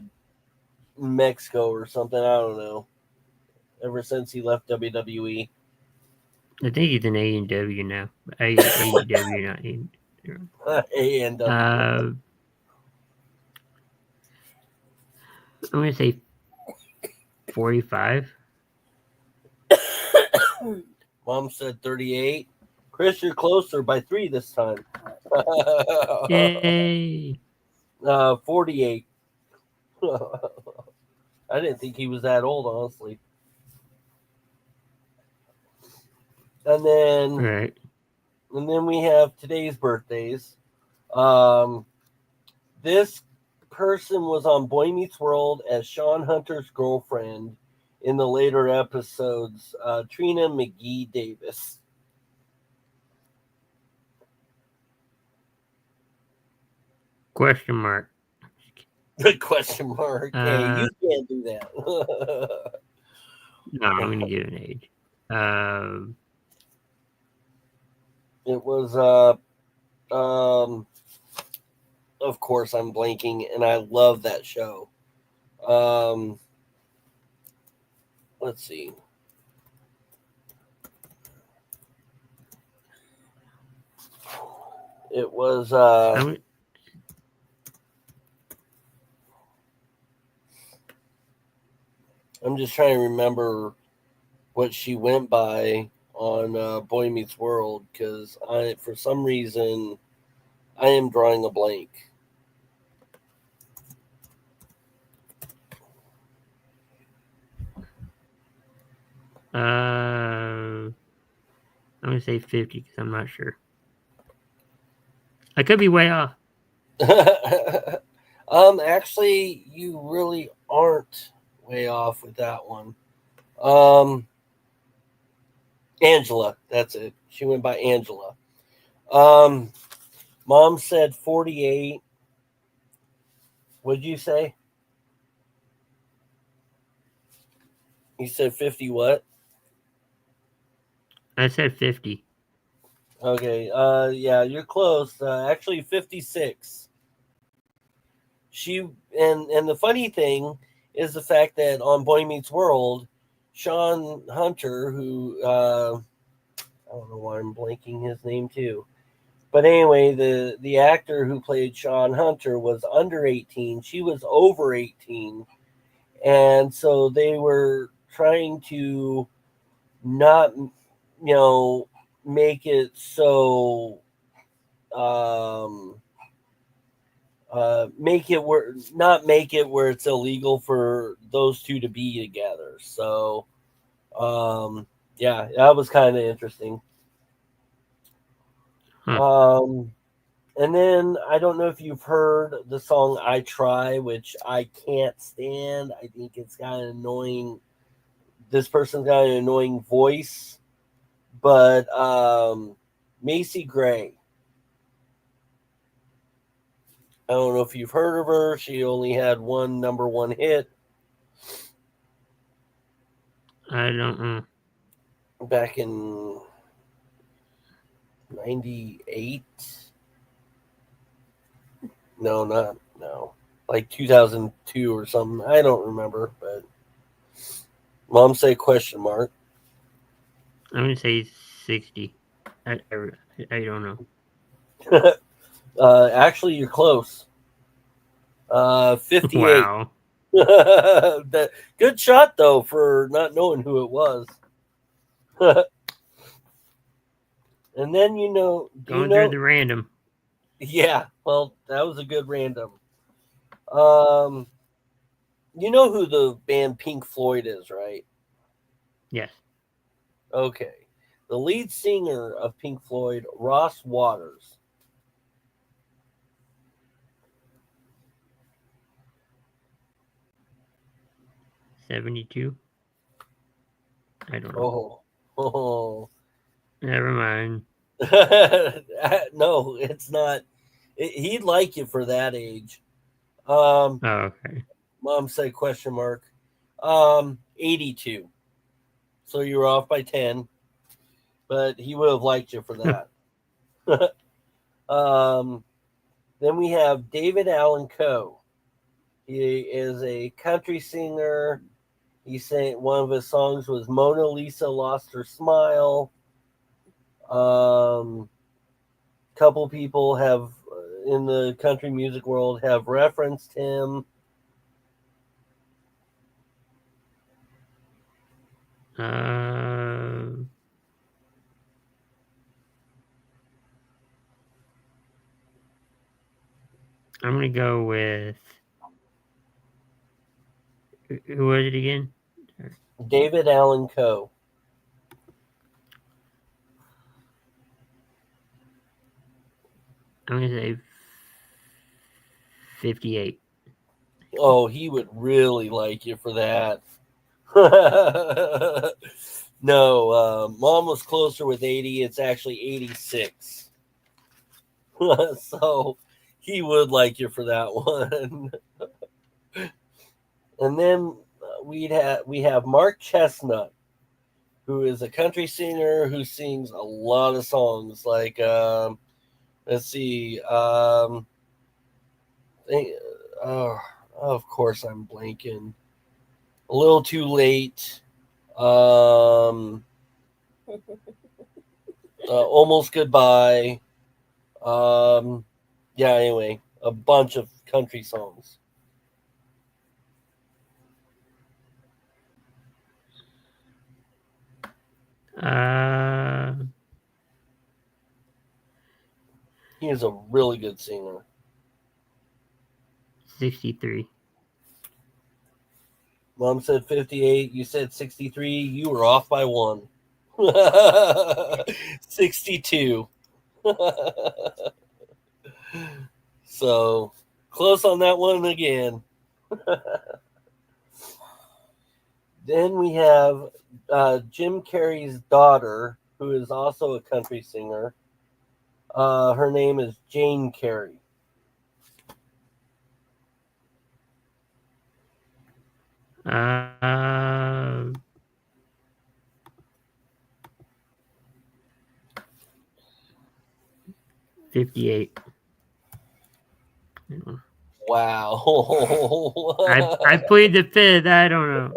Mexico or something. I don't know. Ever since he left WWE. I think he's in AEW now. AEW, not AEW. ANW. I'm gonna say 45. Mom said 38. Chris, you're closer by 3 this time. Yay! 48. I didn't think he was that old, honestly. And then, Right. and then we have today's birthdays. This person was on Boy Meets World as Sean Hunter's girlfriend in the later episodes. Trina McGee Davis. Question mark. Good question mark. Hey, you can't do that. No, I'm gonna give an age. It was of course I'm blanking, and I love that show. Let's see. It was I'm just trying to remember what she went by on Boy Meets World, because for some reason I am drawing a blank. I'm gonna say 50 because I'm not sure. I could be way off. Actually, you really aren't way off with that one. Angela, that's it. She went by Angela. Mom said 48. What'd you say? You said 50 what? I said 50. Okay. Yeah, you're close. Actually 56. She and the funny thing is the fact that on Boy Meets World, Sean Hunter, who I don't know why I'm blanking his name too. But anyway, the actor who played Sean Hunter was under 18. She was over 18. And so they were trying to not, make it so, make it where not make it where it's illegal for those two to be together. So, yeah, that was kind of interesting. And then I don't know if you've heard the song "I Try," which I can't stand. I think it's got an annoying. This person's got an annoying voice, but Macy Gray. I don't know if you've heard of her. She only had one number one hit. I don't know. Back in 98. No. Like 2002 or something. I don't remember, but Mom say question mark. I'm going to say 60. I don't know. Actually, you're close. 58. Wow. Good shot, though, for not knowing who it was. And then, Going through the random. Yeah, well, that was a good random. You know who the band Pink Floyd is, right? Yes. Okay. The lead singer of Pink Floyd, Ross Waters. $72. I don't know. Oh. Never mind. No, it's not. He'd like you for that age. Oh, okay. Mom said question mark. 82. So you were off by 10, but he would have liked you for that. Then we have David Allan Coe. He is a country singer. He sang one of his songs was Mona Lisa Lost Her Smile. Couple people have in the country music world have referenced him. I'm gonna go with who was it again? David Allan Coe. I'm gonna say 58. Oh, he would really like you for that. No, Mom was closer with 80. It's actually 86. So he would like you for that one. And then we have Mark Chestnut, who is a country singer who sings a lot of songs. Like, let's see. Of course, I'm blanking. A Little Too Late. Almost Goodbye. Yeah, anyway, a bunch of country songs. He is a really good singer. 63. Mom said 58. You said 63. You were off by 1. 62. So close on that one again. Then we have Jim Carrey's daughter, who is also a country singer. Her name is Jane Carey. Uh, 58. Wow. I plead the fifth. I don't know.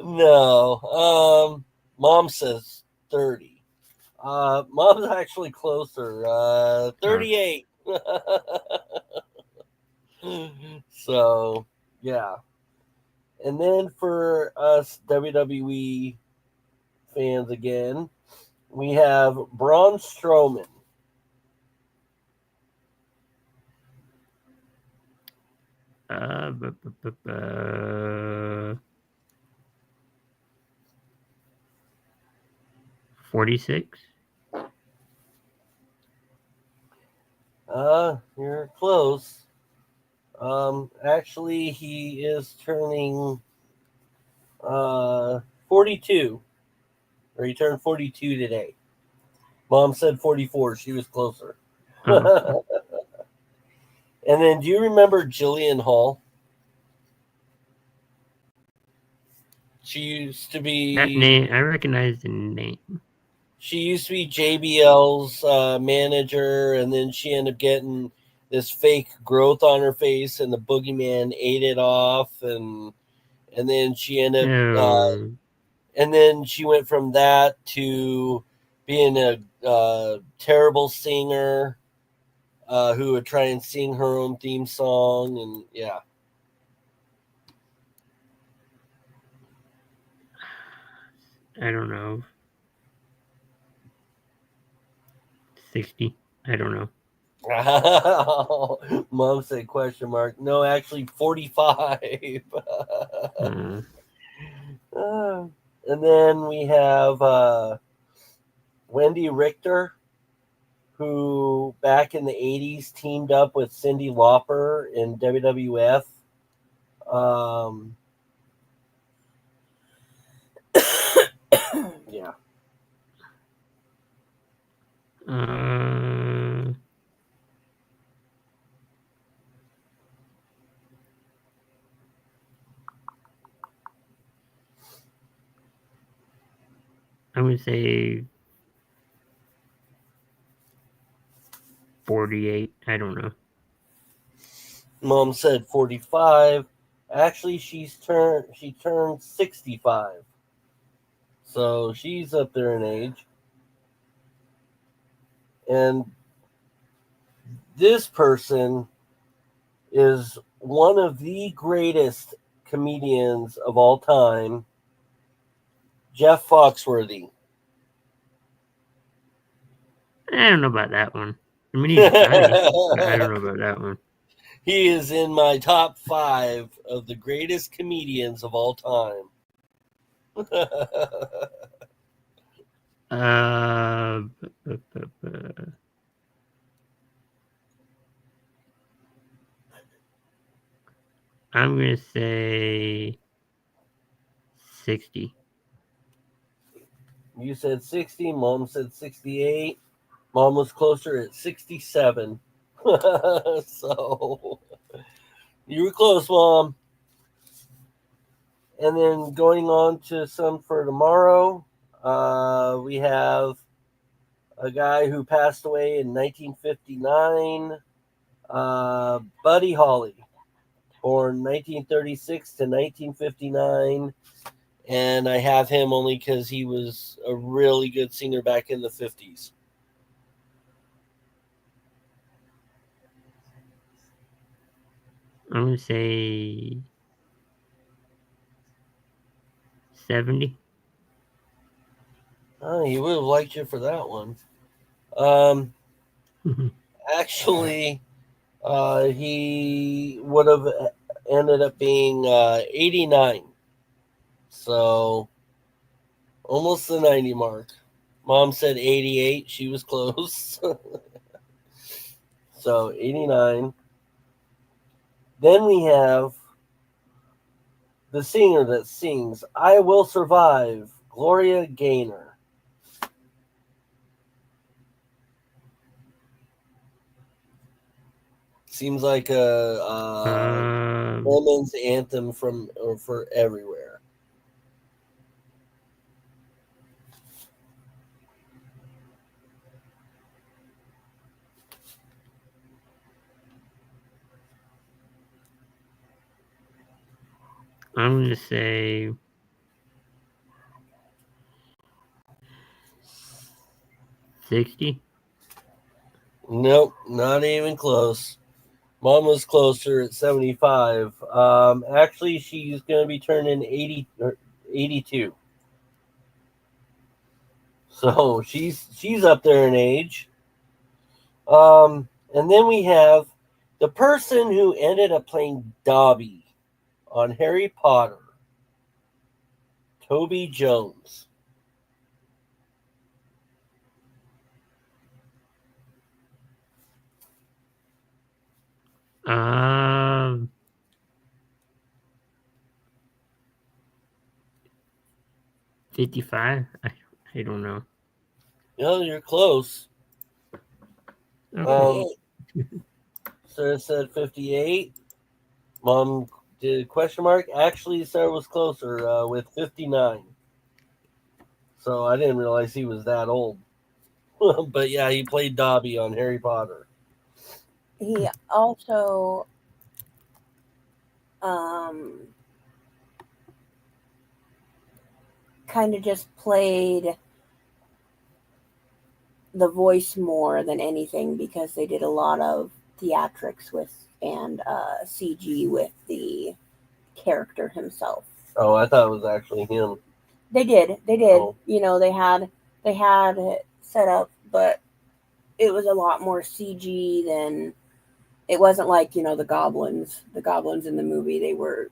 No. Mom says 30. Mom's actually closer. 38. So, yeah. And then for us WWE fans again, we have Braun Strowman. Uh, 46. You're close. Actually, he is turning 42, or he turned 42 today. Mom said 44. She was closer. Oh, And then, do you remember Jillian Hall? She used to that be. name, I recognize the name. She used to be JBL's manager, and then she ended up getting this fake growth on her face, and the boogeyman ate it off, and then she ended up, No. and then she went from that to being a terrible singer who would try and sing her own theme song, and yeah. I don't know. 60. I don't know. Mom said question mark. No, actually 45. Uh, And then we have Wendy Richter, who back in the 80s teamed up with Cyndi Lauper in WWF. Yeah. uh, I'm going to say 48. I don't know. Mom said 45. Actually, she turned 65. So she's up there in age. And this person is one of the greatest comedians of all time, Jeff Foxworthy. I don't know about that one. I mean, he's funny. But I don't know about that one. He is in my top 5 of the greatest comedians of all time. Uh, I'm going to say 60. You said 60. Mom said 68. Mom was closer at 67. So you were close, Mom. And then going on to some for tomorrow, we have a guy who passed away in 1959, Buddy Holly, born 1936 to 1959. And I have him only because he was a really good singer back in the 50s. I'm going to say 70. Oh, he would have liked you for that one. Actually, he would have ended up being 89. So almost the 90 mark. Mom said 88. She was close. So 89. Then we have the singer that sings I Will Survive, Gloria Gaynor. Seems like a women's anthem for everywhere. I'm going to say 60. Nope, not even close. Mom was closer at 75. Actually, she's going to be turning 82. So she's up there in age. And then we have the person who ended up playing Dobby on Harry Potter, Toby Jones. Um, 55. I don't know. No, you're close. Okay. Sarah said 58. Mom did question mark. Actually, Sarah was closer with 59. So I didn't realize he was that old. But yeah, he played Dobby on Harry Potter. He also kind of just played the voice more than anything because they did a lot of theatrics and CG with the character himself. Oh, I thought it was actually him. They did. Oh. You know, they had it set up, but it was a lot more CG than. It wasn't like, you know, the goblins. The goblins in the movie, they were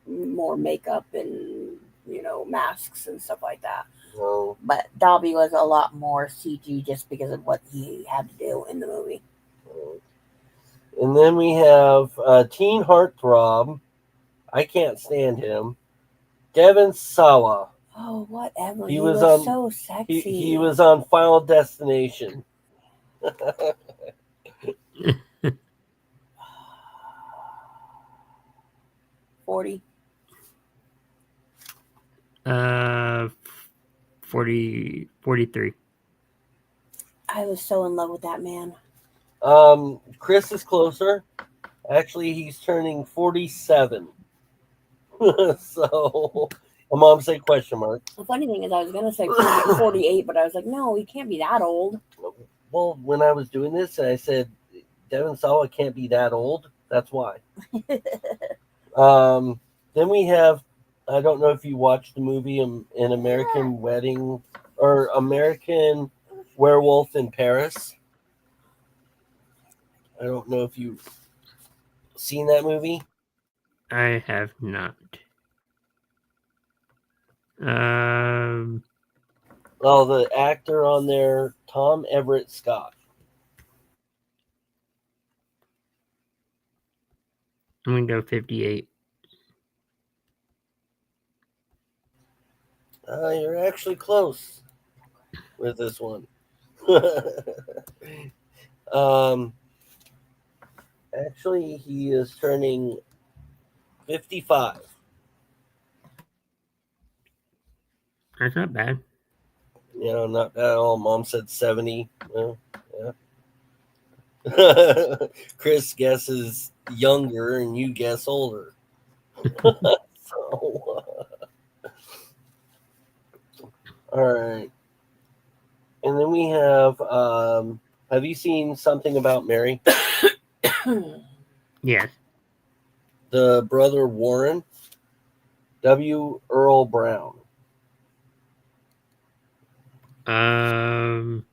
more makeup and, you know, masks and stuff like that. Oh. But Dobby was a lot more CG just because of what he had to do in the movie. And then we have teen heartthrob. I can't stand him. Devin Sawa. Oh, whatever. He He was was on- so sexy. He was on Final Destination. 40. 43. I was so in love with that man. Chris is closer. Actually, he's turning 47. So, my mom said question mark. The funny thing is, I was going to say 48, but I was like, no, he can't be that old. Well, when I was doing this, I said, Devin Sawa can't be that old. That's why. Then we have, I don't know if you watched the movie An American Wedding or American Werewolf in Paris. I don't know if you've seen that movie. I have not. Well, the actor on there, Tom Everett Scott. I'm going to go 58. You're actually close with this one. Actually, he is turning 55. That's not bad. You know, not bad at all. Mom said 70. Well, yeah. Chris guesses younger and you guess older. So, all right. And then we have you seen Something About Mary? Yes. The brother Warren, W. Earl Brown. I'm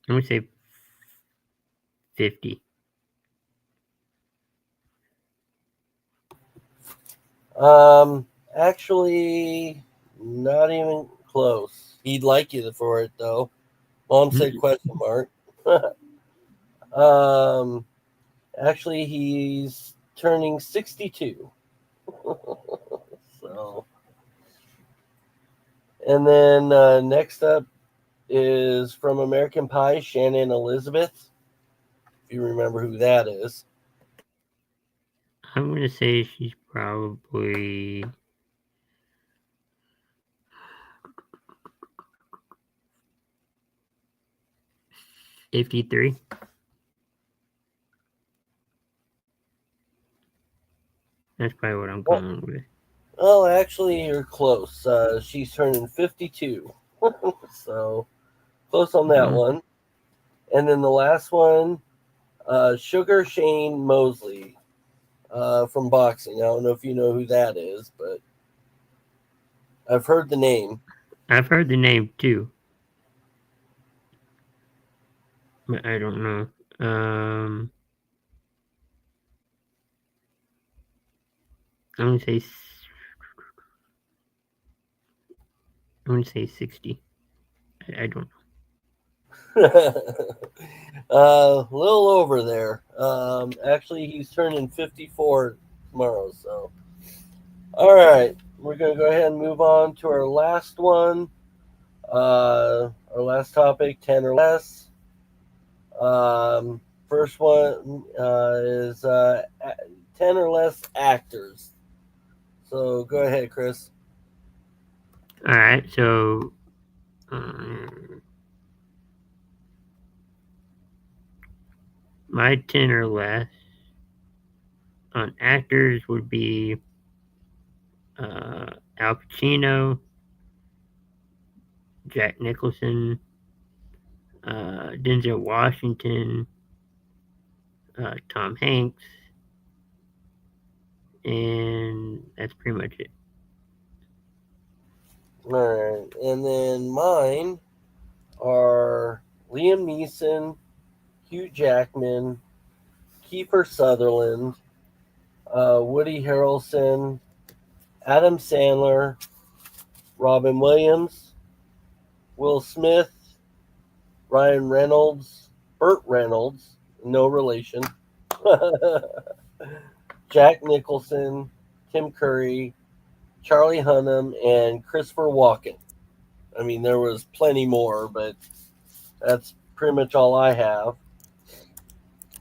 going to say 50. Actually, not even close. He'd like you for it though. Mom said question mark. Actually, he's turning 62. So, and then next up is from American Pie, Shannon Elizabeth. If you remember who that is. I'm going to say she's probably 53. That's probably what I'm going with. Well, actually, you're close. She's turning 52. So, close on that one. And then the last one, Sugar Shane Mosley from boxing. I don't know if you know who that is, but I've heard the name. I've heard the name too, but I don't know. I'm gonna say 60. I don't know. A little over there. Actually, he's turning 54 tomorrow. So, all right, we're gonna go ahead and move on to our last one. Our last topic, 10 or less. First one is 10 or less actors. So go ahead, Chris. All right, so my 10 or less on actors would be Al Pacino, Jack Nicholson, Denzel Washington, Tom Hanks, and that's pretty much it. All right, and then mine are Liam Neeson, Hugh Jackman, Kiefer Sutherland, Woody Harrelson, Adam Sandler, Robin Williams, Will Smith, Ryan Reynolds, Burt Reynolds, no relation, Jack Nicholson, Tim Curry, Charlie Hunnam, and Christopher Walken. I mean, there was plenty more, but that's pretty much all I have.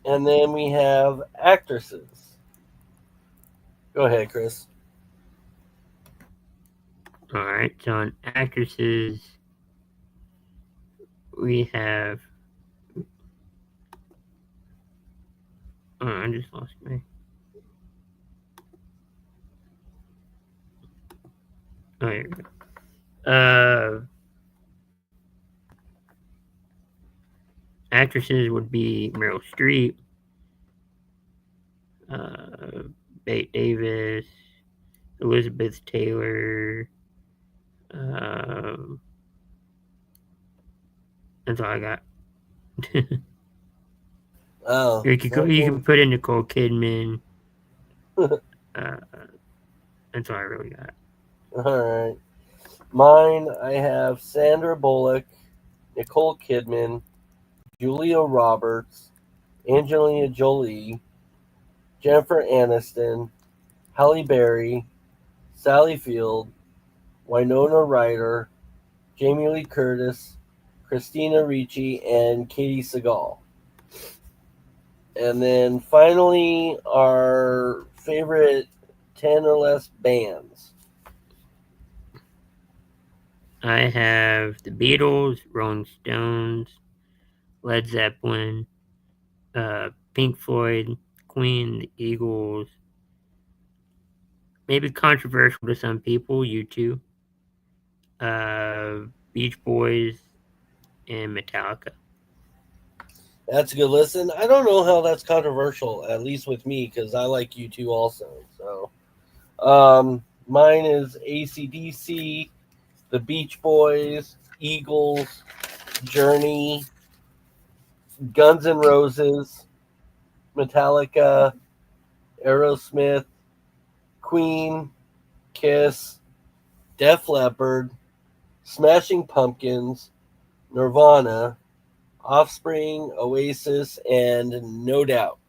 And then we have actresses. Go ahead, Chris. All right, so on actresses, we have. Oh, I just lost my. Oh, here we go. Actresses would be Meryl Streep, Bette Davis, Elizabeth Taylor. That's all I got. Oh, you can put in Nicole Kidman. That's all I really got. All right. Mine, I have Sandra Bullock, Nicole Kidman, Julia Roberts, Angelina Jolie, Jennifer Aniston, Halle Berry, Sally Field, Winona Ryder, Jamie Lee Curtis, Christina Ricci, and Katie Sagal. And then finally, our favorite 10 or less bands. I have the Beatles, Rolling Stones, Led Zeppelin, Pink Floyd, Queen, the Eagles. Maybe controversial to some people, U2, Beach Boys, and Metallica. That's a good listen. I don't know how that's controversial, at least with me, because I like U2 also. So, mine is AC/DC, the Beach Boys, Eagles, Journey, Guns N' Roses, Metallica, Aerosmith, Queen, Kiss, Def Leppard, Smashing Pumpkins, Nirvana, Offspring, Oasis, and No Doubt.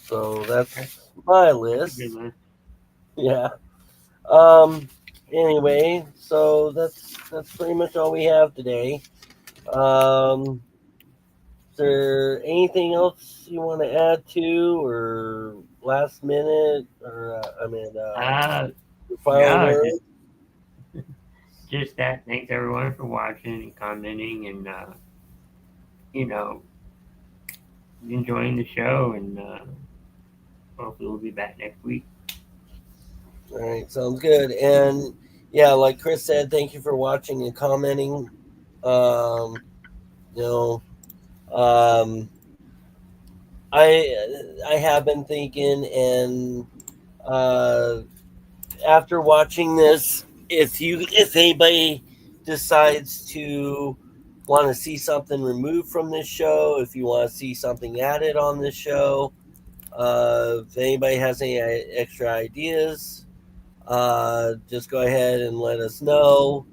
So that's my list. Yeah. anyway, so that's pretty much all we have today. Is there anything else you want to add to, or last minute, or final No, word? just that. Thanks everyone for watching and commenting, and enjoying the show. And hopefully we'll be back next week. All right, sounds good. And yeah, like Chris said, thank you for watching and commenting. Um, you know, I have been thinking, and after watching this, if anybody decides to want to see something removed from this show, if you want to see something added on this show, if anybody has any extra ideas, just go ahead and let us know.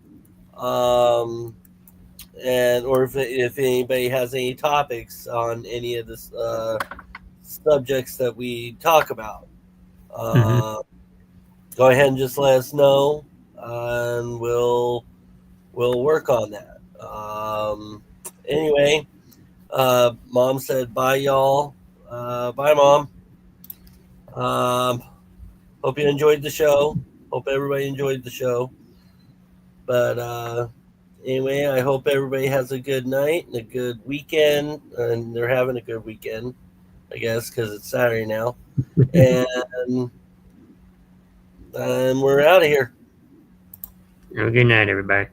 And or if anybody has any topics on any of the subjects that we talk about, go ahead and just let us know, and we'll work on that. Anyway, Mom said bye, y'all. Bye, Mom. Hope you enjoyed the show. Hope everybody enjoyed the show. But anyway, I hope everybody has a good night and a good weekend, and they're having a good weekend, I guess, because it's Saturday now. and we're out of here. Good night, everybody.